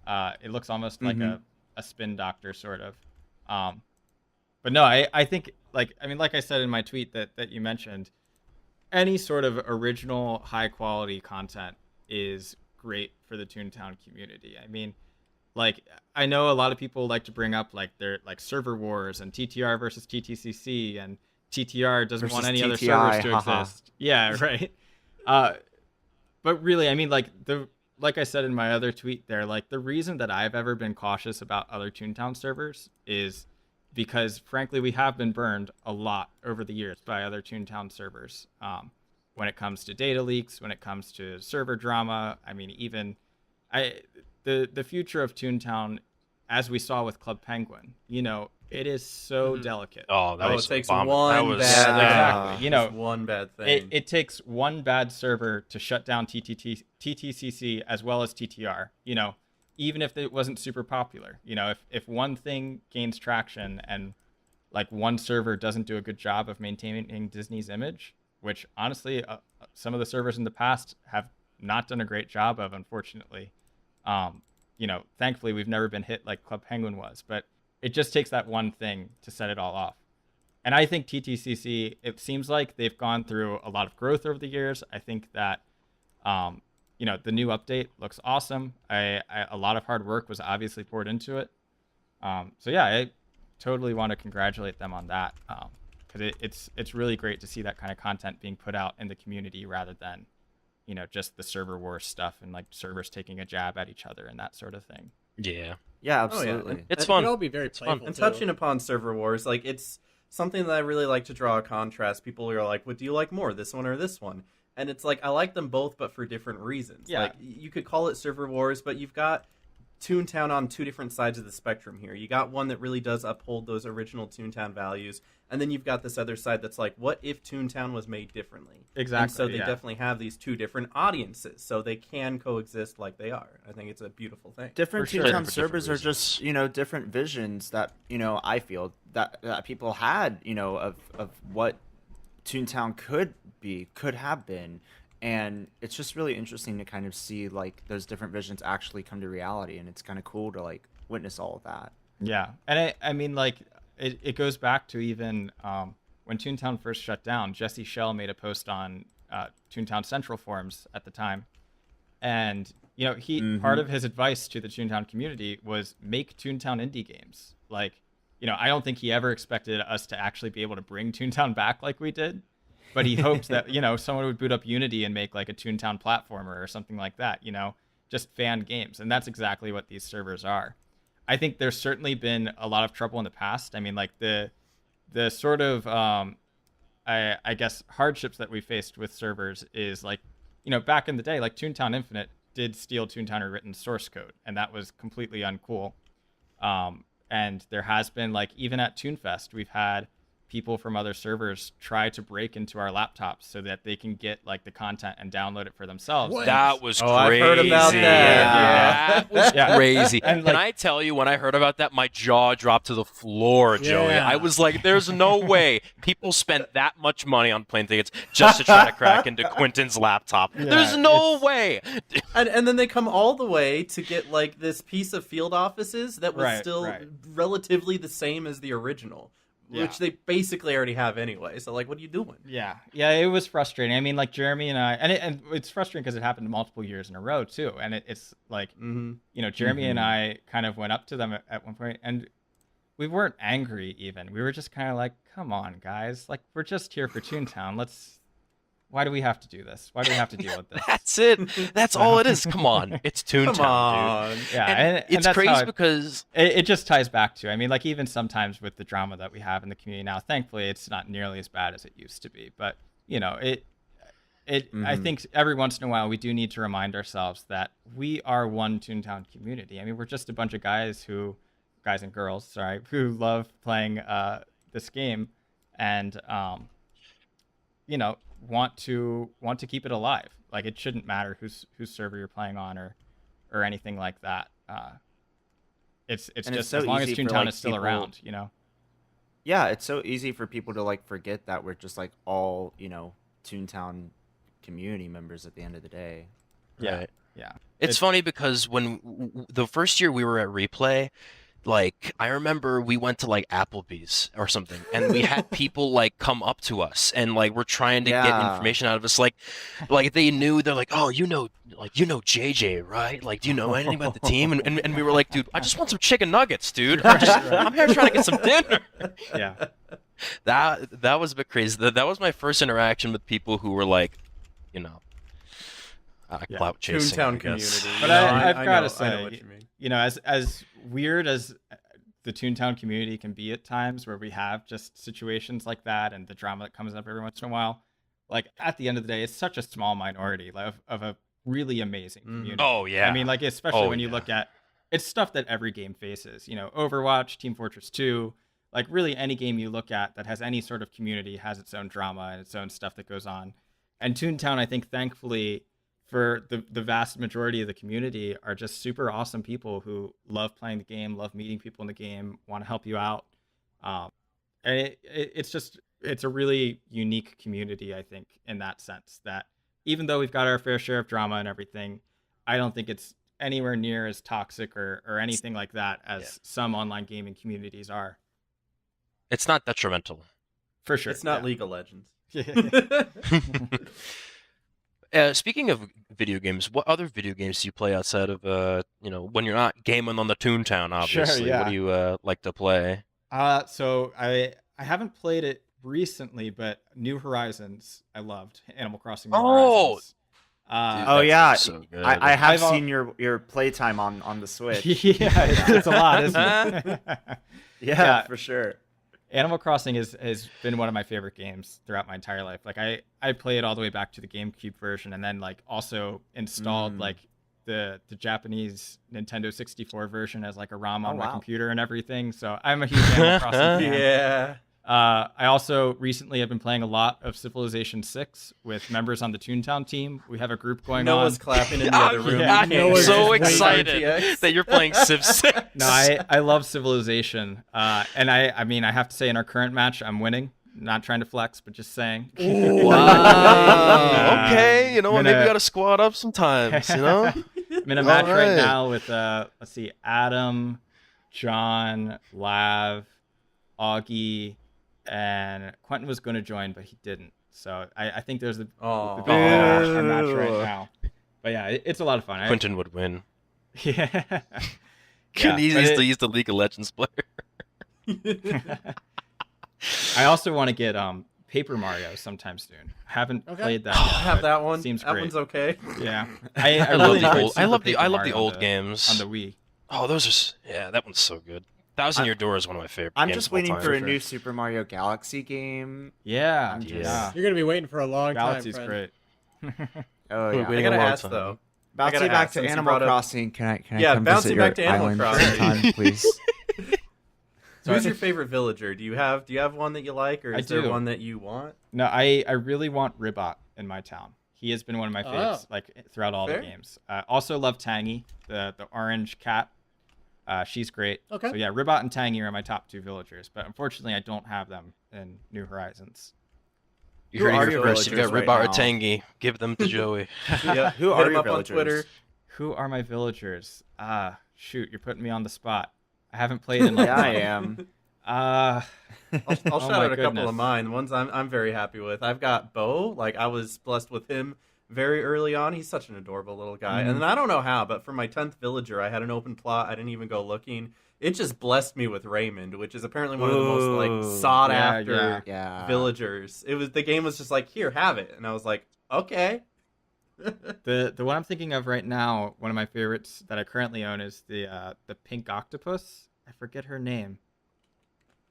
It looks almost like a spin doctor sort of. But no, I think like I said in my tweet that you mentioned, any sort of original high quality content is great for the Toontown community. I mean, like I know a lot of people like to bring up like their like server wars and TTR versus TTCC and TTR doesn't want Versus any other TTI, servers to haha. exist. Yeah, right. But really, I mean, like I said in my other tweet there, like the reason that I've ever been cautious about other Toontown servers is because frankly we have been burned a lot over the years by other Toontown servers. When it comes to data leaks, when it comes to server drama, I mean, even the future of Toontown, as we saw with Club Penguin, it is so delicate. Oh, that it was takes bomb- one that was- bad, Exactly. just one bad thing. It takes one bad server to shut down TTCC as well as TTR. Even if it wasn't super popular. If one thing gains traction and like one server doesn't do a good job of maintaining Disney's image, which honestly some of the servers in the past have not done a great job of, unfortunately. Thankfully we've never been hit like Club Penguin was, but it just takes that one thing to set it all off. And I think TTCC, it seems like they've gone through a lot of growth over the years. I think that, the new update looks awesome. A lot of hard work was obviously poured into it. So yeah, I totally want to congratulate them on that. Because it's really great to see that kind of content being put out in the community rather than, just the server war stuff and like servers taking a jab at each other and that sort of thing. Yeah, yeah, Oh, absolutely. yeah. it's It fun. can all be very fun. playful. And too. touching upon server wars, like it's something that I really like to draw a contrast. People are like, "What do you like more, this one or this one?" And it's like I like them both, but for different reasons. Yeah. Like you could call it server wars, but you've got Toontown on two different sides of the spectrum here. You got one that really does uphold those original Toontown values, and then you've got this other side that's like, what if Toontown was made differently? Exactly. And so they yeah. definitely have these two different audiences, so they can coexist like they are. I think it's a beautiful thing. Different For sure. Toontown For different servers are reasons. just different visions that I feel that people had of what Toontown could have been, and it's just really interesting to kind of see like those different visions actually come to reality, and it's kind of cool to like witness all of that. Yeah, and I mean, like, it goes back to even when Toontown first shut down. Jesse Shell made a post on Toontown Central forums at the time, and he part of his advice to the Toontown community was make Toontown indie games. Like, I don't think he ever expected us to actually be able to bring Toontown back like we did, but he hoped that, someone would boot up Unity and make like a Toontown platformer or something like that, just fan games. And that's exactly what these servers are. I think there's certainly been a lot of trouble in the past. I mean, like the sort of, I guess, hardships that we faced with servers is like, back in the day, like Toontown Infinite did steal Toontown written source code, and that was completely uncool. And there has been, like, even at ToonFest, we've had people from other servers try to break into our laptops so that they can get like the content and download it for themselves. What? That was crazy. I've heard about that. Yeah. That was Yeah. crazy. And, Can like- I tell you, when I heard about that, my jaw dropped to the floor, Joey. Yeah. I was like, there's no way people spent that much money on plane tickets just to try to crack into Quentin's laptop. There's no way. And then they come all the way to get like this piece of field offices that was Right, still right. relatively the same as the original, Yeah. which they basically already have anyway. So like, what are you doing? Yeah, it was frustrating. I mean, like Jeremy and I, and it's frustrating because it happened multiple years in a row too. And it's like, Jeremy and I kind of went up to them at one point, and we weren't angry even. We were just kind of like, come on, guys, like we're just here for Toontown. Why do we have to do this? Why do we have to deal with this? That's it. That's all it is. Come on. It's Toontown, Come on. dude. Yeah, And and it's that's how crazy because it just ties back to, I mean, like even sometimes with the drama that we have in the community now, thankfully it's not nearly as bad as it used to be. But I think every once in a while we do need to remind ourselves that we are one Toontown community. I mean, we're just a bunch of guys and girls, sorry, who love playing this game, and want to keep it alive. Like it shouldn't matter whose server you're playing on or anything like that. It's just so as long as easy for, Toontown like, is still people- around, Yeah, it's so easy for people to like forget that we're just like all, Toontown community members at the end of the day. Yeah. Right. Yeah. It's funny because the first year we were at Replay, like I remember we went to like Applebee's or something, and we had people like come up to us and like we're trying to get Yeah. information out of us, like they knew, they're like, oh, you know JJ, right? Like, do you know anything about the team? And we were like, dude, I just want some chicken nuggets, dude. I'm here trying to get some dinner. Yeah. That was a bit crazy. That was my first interaction with people who were like, clout chasing. Toontown I guess. community. But You know, I've I gotta know say, what you mean. as weird as the Toontown community can be at times, where we have just situations like that and the drama that comes up every once in a while, like at the end of the day, it's such a small minority of a really amazing community. Oh yeah. I mean, like especially Oh, when you yeah. look at it's stuff that every game faces. Overwatch, Team Fortress 2, like really any game you look at that has any sort of community has its own drama and its own stuff that goes on. And Toontown, I think, thankfully, for the vast majority of the community, are just super awesome people who love playing the game, love meeting people in the game, want to help you out. And it's a really unique community, I think, in that sense, that even though we've got our fair share of drama and everything, I don't think it's anywhere near as toxic or anything like that as some online gaming communities are. It's not detrimental. For sure. It's not League of Legends. Speaking of video games, what other video games do you play outside of when you're not gaming on the Toontown? Obviously, yeah. What do you like to play? So I haven't played it recently, but New Horizons I loved. Animal Crossing New Oh! Horizons. Oh That yeah, sounds so good. I have I've seen your playtime on the Switch. yeah, it's a lot, isn't it? Yeah, for sure. Animal Crossing has been one of my favorite games throughout my entire life. Like I play it all the way back to the GameCube version, and then like also installed like the Japanese Nintendo 64 version as like a ROM on my wow. computer and everything. So I'm a huge Animal Crossing fan. Yeah. I also recently have been playing a lot of Civilization 6 with members on the Toontown team. We have a group going Noah's on. clapping in the other room. yeah. You can't I'm hear so it. excited RTX. that you're playing Civ 6. No, I love Civilization. And I mean, I have to say in our current match, I'm winning. Not trying to flex, but just saying. Wow. Okay, you know what? I'm Maybe gonna- you got to squat up sometimes. You know. I'm in a match right Alright. now with let's see, Adam, John, Lav, Augie, and Quentin was going to join, but he didn't. So I think there's a Aw. the big in our match Boo. right now. But yeah, it's a lot of fun. Quentin would win. Yeah. He's the League of Legends player. I also want to get Paper Mario sometime soon. Haven't Okay. played that I yet. have but that one. Seems That great. one's okay. Yeah, I I love really the enjoyed old. I Super love the. Paper I love the Mario old on games. on the Wii. Oh, those are. Yeah, that one's so good. Thousand Year Door is one of my favorite. I'm games just of all waiting time. for a sure. new Super Mario Galaxy game. Yeah, I'm just- yeah. You're gonna be waiting for a long Galaxy's time, friend. great. Oh We're yeah. waiting I a gotta long ask time. though. I Bouncing gotta back ask, to since you Animal brought up- Crossing, can I Yeah, come bouncing visit back your to Animal island for Crossing. some time, please? So who's your favorite villager? Do you have one that you like, or I is there do. one that you want? No, I really want Ribot in my town. He has been one of my faves, Oh. like throughout all Fair. the games. Also love Tangy, the orange cat. She's great. Okay. So yeah, Ribot and Tangy are my top 2 villagers, but unfortunately I don't have them in New Horizons. You Who heard are it your here first. You got villagers Ribar right or now? Tangy. Give them to Joey. Yeah, Who hit are him your up on villagers? Twitter. Who are my villagers? Shoot, you're putting me on the spot. I haven't played in like Yeah, I am. I'll Oh shout my out a couple goodness. of mine. The ones I'm very happy with. I've got Bo. Like I was blessed with him very early on. He's such an adorable little guy. Mhm. And then I don't know how, but for my 10th villager, I had an open plot. I didn't even go looking. It just blessed me with Raymond, which is apparently one of the most Ooh. like sought after Yeah. Yeah. villagers. The game was just like, here, have it, and I was like, okay. The one I'm thinking of right now, one of my favorites that I currently own is the pink octopus. I forget her name,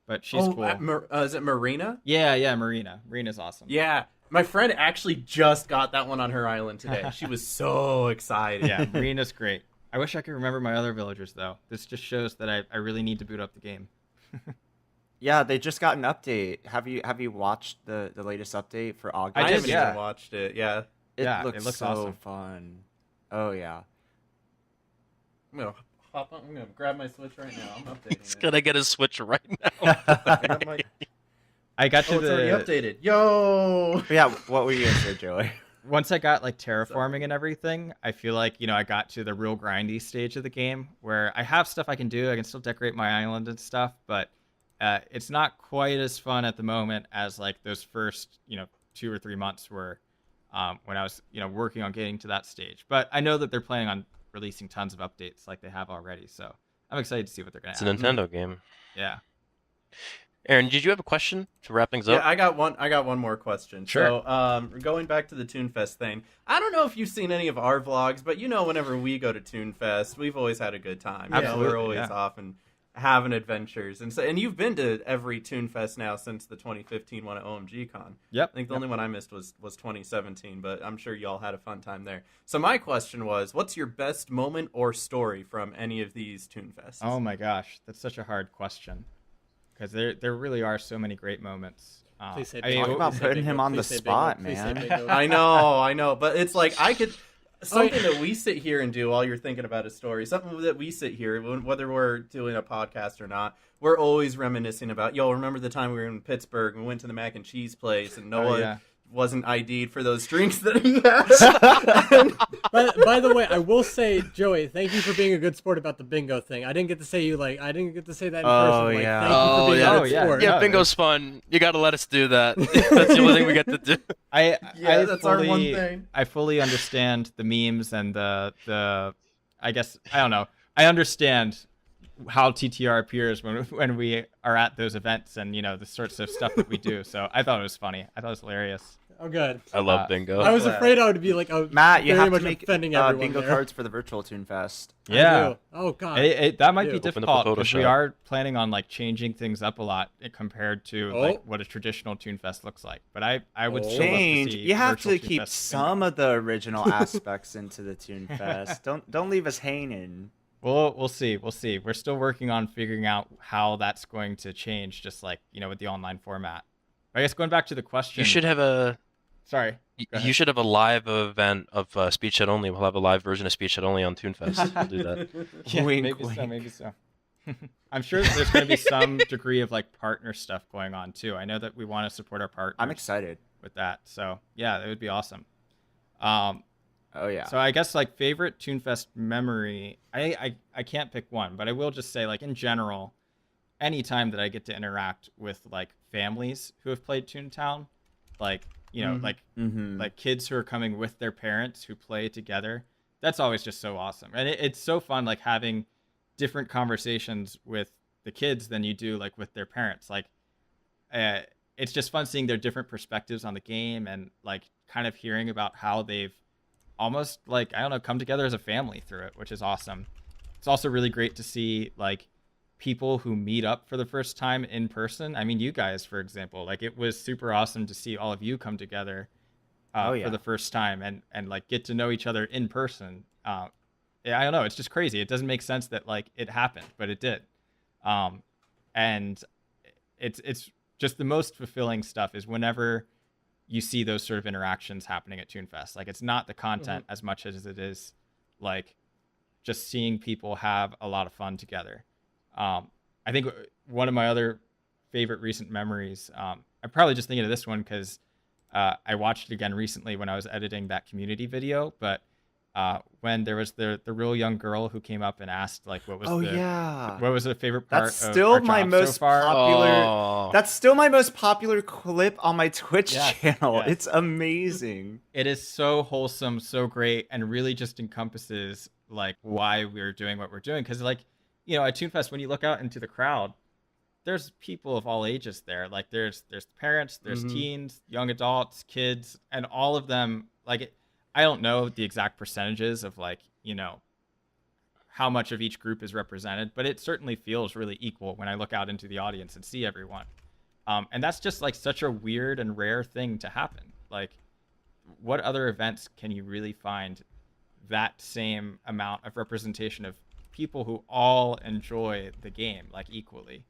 but she's cool. Is it Marina? Yeah, Marina. Marina's awesome. Yeah, my friend actually just got that one on her island today. She was so excited. Yeah, Marina's great. I wish I could remember my other villagers though. This just shows that I really need to boot up the game. Yeah, they just got an update. Have you watched the latest update for August? I I did, haven't yeah. even watched it. Yeah, It Yeah, it looks looks so awesome. fun. Oh yeah. I'm gonna hop on. I'm gonna grab my Switch right now. I'm updating He's it. gonna get his Switch right now. I got my- I got to Oh, it's already the updated. Yo. But yeah, what were you gonna say, Joey? once I got like terraforming and everything, I feel like, I got to the real grindy stage of the game where I have stuff I can do. I can still decorate my island and stuff, but it's not quite as fun at the moment as like those first, 2 or 3 months were when I was, working on getting to that stage. But I know that they're planning on releasing tons of updates like they have already, so I'm excited to see what they're gonna It's a add. Nintendo game. Yeah. Aaron, did you have a question to wrap things Yeah, up? I got one more question. Sure. So, going back to the ToonFest thing, I don't know if you've seen any of our vlogs, but whenever we go to ToonFest, we've always had a good time. Absolutely, We're always yeah. off and having adventures, and you've been to every ToonFest now since the 2015 one at OMG Con. Yep. I think the only one I missed was 2017, but I'm sure y'all had a fun time there. So my question was, what's your best moment or story from any of these ToonFests? Oh my gosh, that's such a hard question because there really are so many great moments. Please say I mean, Talk bingo. about Please say putting him bingo. on the Please say bingo. spot, Please say man. bingo. I know, but it's like I could something that we sit here and do while you're thinking about a story. Something that we sit here, whether we're doing a podcast or not, we're always reminiscing about. Yo, remember the time we were in Pittsburgh? We went to the mac and cheese place, and Noah yeah. wasn't ID'd for those drinks that he had. By the way, I will say, Joey, thank you for being a good sport about the bingo thing. I didn't get to say I didn't get to say that in Oh, person. Like, yeah. thank you for being yeah. a Oh, good yeah. sport. Yeah, No, bingo's fun. You gotta let us do that. That's the only thing we get to do. I That's our one thing. I fully understand the memes and the I guess I don't know. I understand how TTR appears when we are at those events and the sorts of stuff that we do. So I thought it was funny. I thought it was hilarious. Oh, good. I love bingo. I was glad. afraid I would be like, Matt, you very have much to make offending everyone bingo there. cards for the virtual ToonFest. I Yeah. do. Oh God. That might Ew. be Open up the difficult because we Photoshop. are planning on like changing things up a lot compared to Oh. like what a traditional ToonFest looks like. But I would still love to Change. see You have virtual to keep ToonFest some of the original aspects into the ToonFest. Don't leave us hanging. We'll see. We'll see. We're still working on figuring out how that's going to change, just like with the online format. I guess going back to the question. You should have a Sorry. Go you ahead. should have a live event of Speedchat Only. We'll have a live version of Speedchat Only on ToonFest. We'll do that. Yeah, Wink, maybe so. wink. Maybe so. I'm sure there's going to be some degree of like partner stuff going on too. I know that we want to support our partners I'm excited. with that. So yeah, that would be awesome. Oh yeah. So I guess like favorite ToonFest memory, I can't pick one, but I will just say like in general, anytime that I get to interact with like families who have played Toontown, like like Mm-hmm. like kids who are coming with their parents who play together, that's always just so awesome. And it's so fun like having different conversations with the kids than you do like with their parents. Like it's just fun seeing their different perspectives on the game and like kind of hearing about how they've almost like, I don't know, come together as a family through it, which is awesome. It's also really great to see like people who meet up for the first time in person. I mean, you guys, for example, like it was super awesome to see all of you come together for the first time and like get to know each other in person. Yeah, I don't know. It's just crazy. It doesn't make sense that like it happened, but it did. And it's just the most fulfilling stuff is whenever you see those sort of interactions happening at TuneFest. Like it's not the content as much as it is like just seeing people have a lot of fun together. I think one of my other favorite recent memories, I'm probably just thinking of this one because I watched it again recently when I was editing that community video, but when there was the real young girl who came up and asked like what was what was the favorite part That's of still our my job most so far? popular. Oh. That's still my most popular clip on my Twitch Yes, channel. yes. It's amazing. It is so wholesome, so great, and really just encompasses like why we're doing what we're doing. Because like, you know, at TuneFest, when you look out into the crowd, there's people of all ages there. Like there's parents, there's teens, young adults, kids, and all of them like I don't know the exact percentages of like, you know, how much of each group is represented, but it certainly feels really equal when I look out into the audience and see everyone. And that's just like such a weird and rare thing to happen. Like what other events can you really find that same amount of representation of people who all enjoy the game like equally?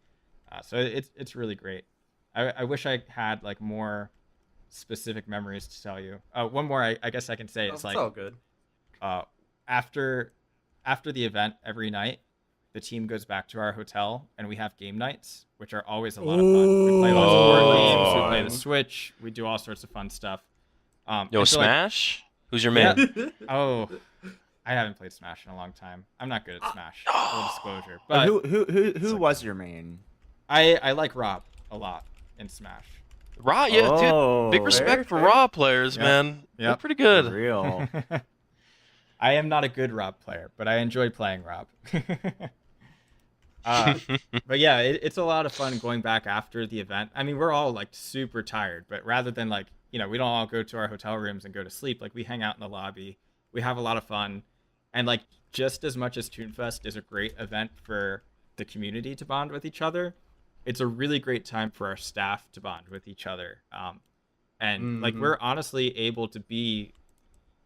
So it's really great. I wish I had like more specific memories to tell you. One more I guess I can say it's like all good. After the event every night, the team goes back to our hotel and we have game nights, which are always a lot of fun. We play lots of board games, we play the Switch, we do all sorts of fun stuff. Yo, so, Smash? Who's your man? Oh, I haven't played Smash in a long time. I'm not good at Smash. Full disclosure. But But who was your main? I like Rob a lot in Smash. Raw, yeah, Oh, dude. Big respect for fair. Raw players, Yep. man. They're Yep. pretty For good. real. I am not a good Rob player, but I enjoy playing Rob. But yeah, it's a lot of fun going back after the event. I mean, we're all like super tired, but rather than like, you know, we don't all go to our hotel rooms and go to sleep. Like we hang out in the lobby, we have a lot of fun. And like just as much as TuneFest is a great event for the community to bond with each other, it's a really great time for our staff to bond with each other. And like we're honestly able to be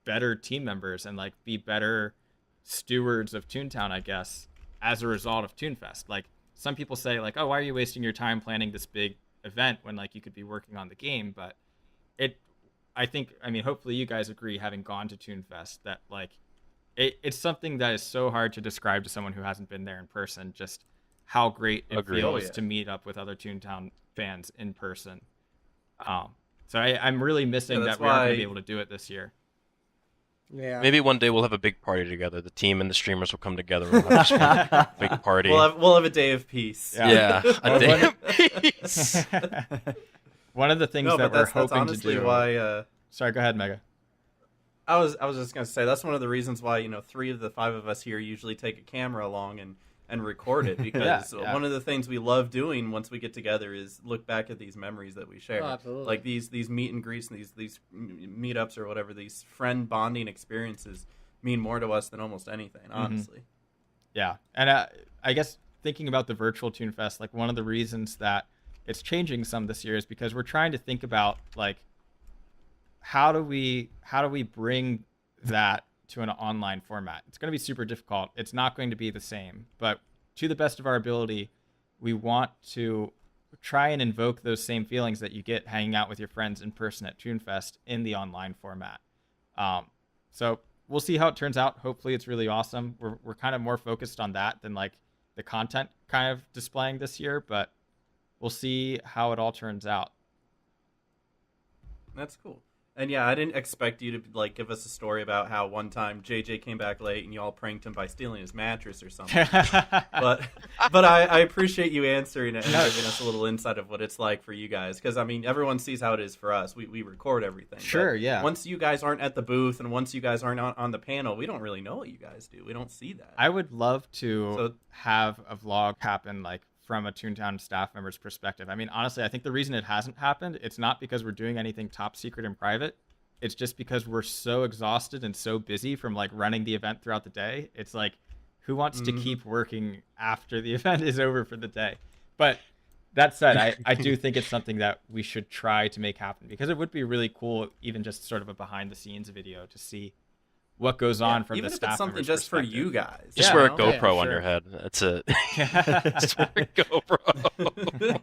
better team members and like be better stewards of Toontown, I guess, as a result of TuneFest. Like some people say like, oh, why are you wasting your time planning this big event when like you could be working on the game? But I mean, hopefully you guys agree, having gone to TuneFest, that like it's something that is so hard to describe to someone who hasn't been there in person, just how great it Agreed. feels Oh, yeah. to meet up with other Toontown fans in person. So I'm really missing Yeah, that's that we aren't going why- to be able to do it this year. Yeah. Maybe one day we'll have a big party together. The team and the streamers will come together and we'll have this big party. We'll have a day of peace. yeah, a Well, day one- of peace. One of the things No, that but we're that's hoping to honestly do. why. Sorry, go ahead, Mega. I was just gonna say that's one of the reasons why 3 of the 5 of us here usually take a camera along and record it, because Yeah. one of the things we love doing once we get together is look back at these memories that we share. Oh, absolutely. Like these meet and greets and these meetups or whatever, these friend bonding experiences mean more to us than almost anything, honestly. Yeah, and I guess thinking about the virtual TuneFest, like one of the reasons that it's changing some this year is because we're trying to think about like how do we bring that to an online format. It's going to be super difficult. It's not going to be the same, but to the best of our ability, we want to try and invoke those same feelings that you get hanging out with your friends in person at TuneFest in the online format. So we'll see how it turns out. Hopefully it's really awesome. We're kind of more focused on that than like the content kind of displaying this year, but we'll see how it all turns out. That's cool. And yeah, I didn't expect you to like give us a story about how one time JJ came back late and y'all pranked him by stealing his mattress or something. but I appreciate you answering it and giving us a little insight of what it's like for you guys, because I mean everyone sees how it is for us. We record everything. Sure, but yeah. Once you guys aren't at the booth and once you guys aren't on the panel, we don't really know what you guys do. We don't see that. I would love to So- have a vlog happen like from a Toontown staff member's perspective. I mean, honestly, I think the reason it hasn't happened, it's not because we're doing anything top secret and private. It's just because we're so exhausted and so busy from like running the event throughout the day. It's like, who wants to keep working after the event is over for the day? But that said, I do think it's something that we should try to make happen, because it would be really cool, even just sort of a behind the scenes video, to see what goes on from even the if staff it's something member's just for perspective. you guys. Just Yeah, wear a no? GoPro Yeah, on sure. your head. That's it. Just wear a GoPro.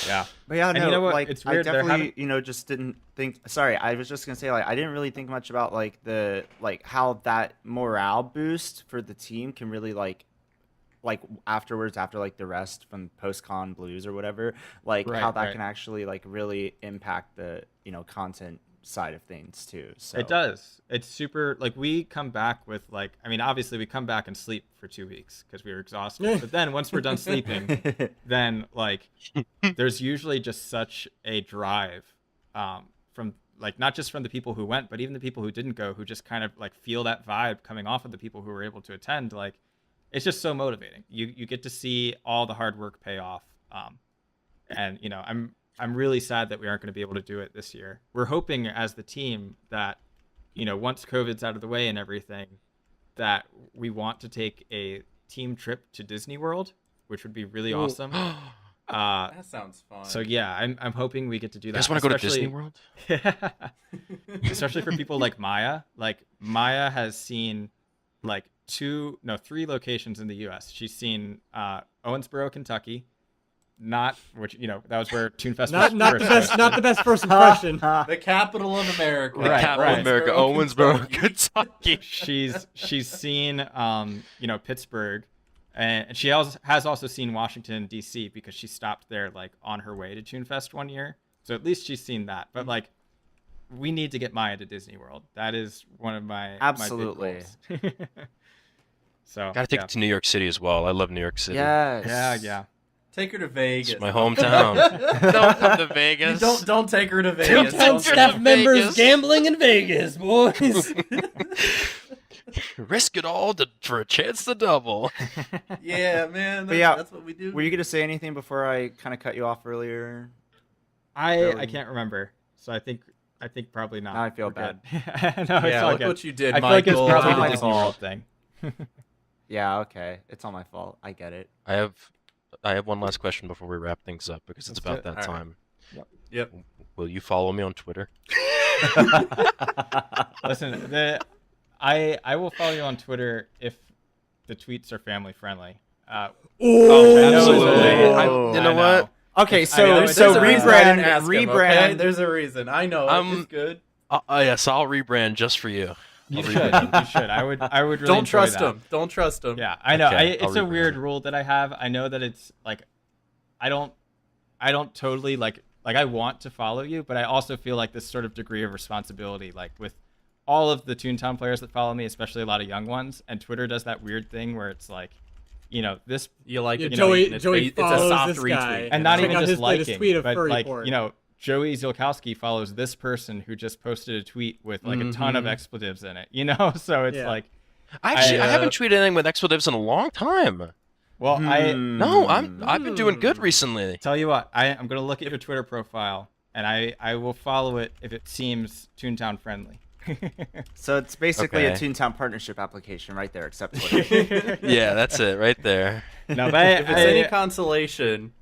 Yeah. But yeah, And no, you know what? like It's I weird, they're definitely, having- just didn't think. Sorry, I was just gonna say like I didn't really think much about like the how that morale boost for the team can really like afterwards, after like the rest from post-con blues or whatever, like Right, how that right. can actually like really impact the content side of things too. So It does. It's super, like, we come back with, like, I mean, obviously we come back and sleep for 2 weeks because we were exhausted. But then once we're done sleeping, then, like, there's usually just such a drive from, like, not just from the people who went, but even the people who didn't go, who just kind of, like, feel that vibe coming off of the people who were able to attend. Like, it's just so motivating. You get to see all the hard work pay off. And, I'm really sad that we aren't going to be able to do it this year. We're hoping as the team that, once COVID's out of the way and everything, that we want to take a team trip to Disney World, which would be really awesome. That sounds fun. So yeah, I'm hoping we get to do that. You guys want to go to especially- Disney World? Especially for people like Maya. Like, Maya has seen like 3 locations in the U.S. She's seen Owensboro, Kentucky. Not which that was where Toonfest was Not the first best. hosted. Not the best first impression. the capital of America. The Right, capital right. of America, Owensboro, Kentucky. She's seen Pittsburgh, and she has also seen Washington D.C. because she stopped there like on her way to Toonfest one year. So at least she's seen that. But like, we need to get Maya to Disney World. That is one of my Absolutely. My big goals. So Gotta take it to New York City as well. I love New York City. yes, yeah. Take her to Vegas. It's my hometown. Don't come to Vegas. Don't take her to Vegas. Don't Don't take take her her- to Vegas. gambling in Vegas, boys. Risk it all for a chance to double. Yeah, man. But yeah, that's what we do. Were you gonna say anything before I kind of cut you off earlier? I can't remember. So I think probably not. Now I feel We're bad. good. No, it's yeah, all look good. what you did, I feel like it's Michael. probably It's all the my Disney fault. World thing. Yeah, okay, it's all my fault. I get it. I have one last question before we wrap things up, because it's Let's about do it. that All right. time. Yep. Will you follow me on Twitter? Listen, I will follow you on Twitter if the tweets are family friendly. Absolutely. You know what? Okay, I so know, There's so a reason I didn't rebrand, ask him, okay? rebrand. There's a reason. I know. It's good. Yes, I'll rebrand just for you. You I'll should. rebrand. You should. I would really Don't enjoy trust that. him. Don't trust him. Yeah, I know. Okay, It's I'll a weird rebrand. rule that I have. I know that it's like, I don't totally like I want to follow you, but I also feel like this sort of degree of responsibility, like with all of the Toontown players that follow me, especially a lot of young ones, and Twitter does that weird thing where it's like, this, You like Yeah, it. Joey- it's Joey it's a follows soft this retweet. guy. you and not know? Check even out just his latest liking, tweet of but furry like porn. Joey Zielkowski follows this person who just posted a tweet with like a ton of Mhm. expletives in it, so it's Yeah. like, I I, haven't tweeted anything with expletives in a long time. well, No, I've been doing good recently. tell you what, I'm gonna look at your Twitter profile and I will follow it if it seems Toontown friendly. So it's basically a Okay. Toontown partnership application right there, except Twitter. Yeah, that's it right there. No, but If it's any consolation,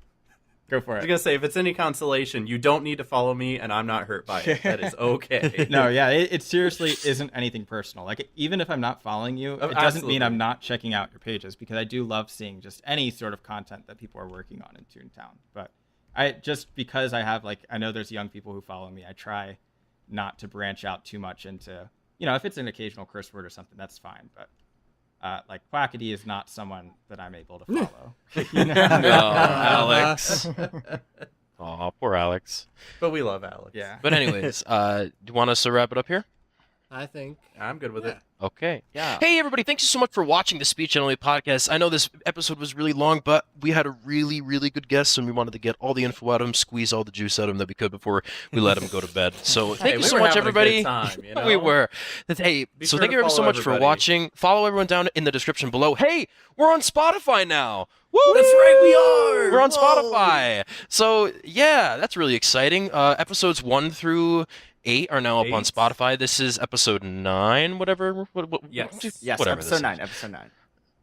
go for I was it. gonna say, if it's any consolation, you don't need to follow me, and I'm not hurt by it. That is okay. No, yeah, it seriously isn't anything personal. Like, even if I'm not following you, Oh, it doesn't mean absolutely. I'm not checking out your pages, because I do love seeing just any sort of content that people are working on in Toontown. But because I have, like, I know there's young people who follow me, I try not to branch out too much into, if it's an occasional curse word or something, that's fine. But like, Quackity is not someone that I'm able to follow. No, Alex. Aw, poor Alex. But we love Alex. Yeah. But anyways, do you want us to wrap it up here? I think. I'm good with it. Okay. Yeah. Hey, everybody. Thank you so much for watching the Speedchat Only podcast. I know this episode was really long, but we had a really, really good guest, and we wanted to get all the info out of him, squeeze all the juice out of him that we could before we let him go to bed. So thank Hey, you we so were much, having a good everybody. time, you know? We were. Hey, Be so sure thank to you ever so follow much for everybody. watching. Follow everyone down in the description below. Hey, we're on Spotify now. Woo! That's right, we are. We're on Whoa. Spotify. So yeah, that's really exciting. Episodes 1 through 8 are now up on 8? Spotify. This is episode 9, whatever. Yes. Yes, whatever episode this 9. is. Episode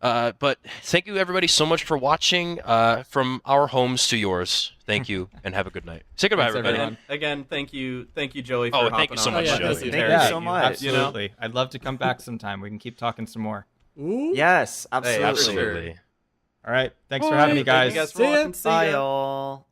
9. But thank you everybody so much for watching. From our homes to yours. Thank you and have a good night. Say goodbye, Thanks, everybody. everyone. Again, thank you, Joey. For Oh, hopping thank you so on. much, Oh, yeah, Joey. thank you. Thank Terry. you so much. Absolutely. I'd love to come back sometime. We can keep talking some more. Ooh. Yes, Hey, absolutely. Absolutely. All right. Thanks for having me, Thank guys. you guys for See ya. watching. See Bye, ya. y'all.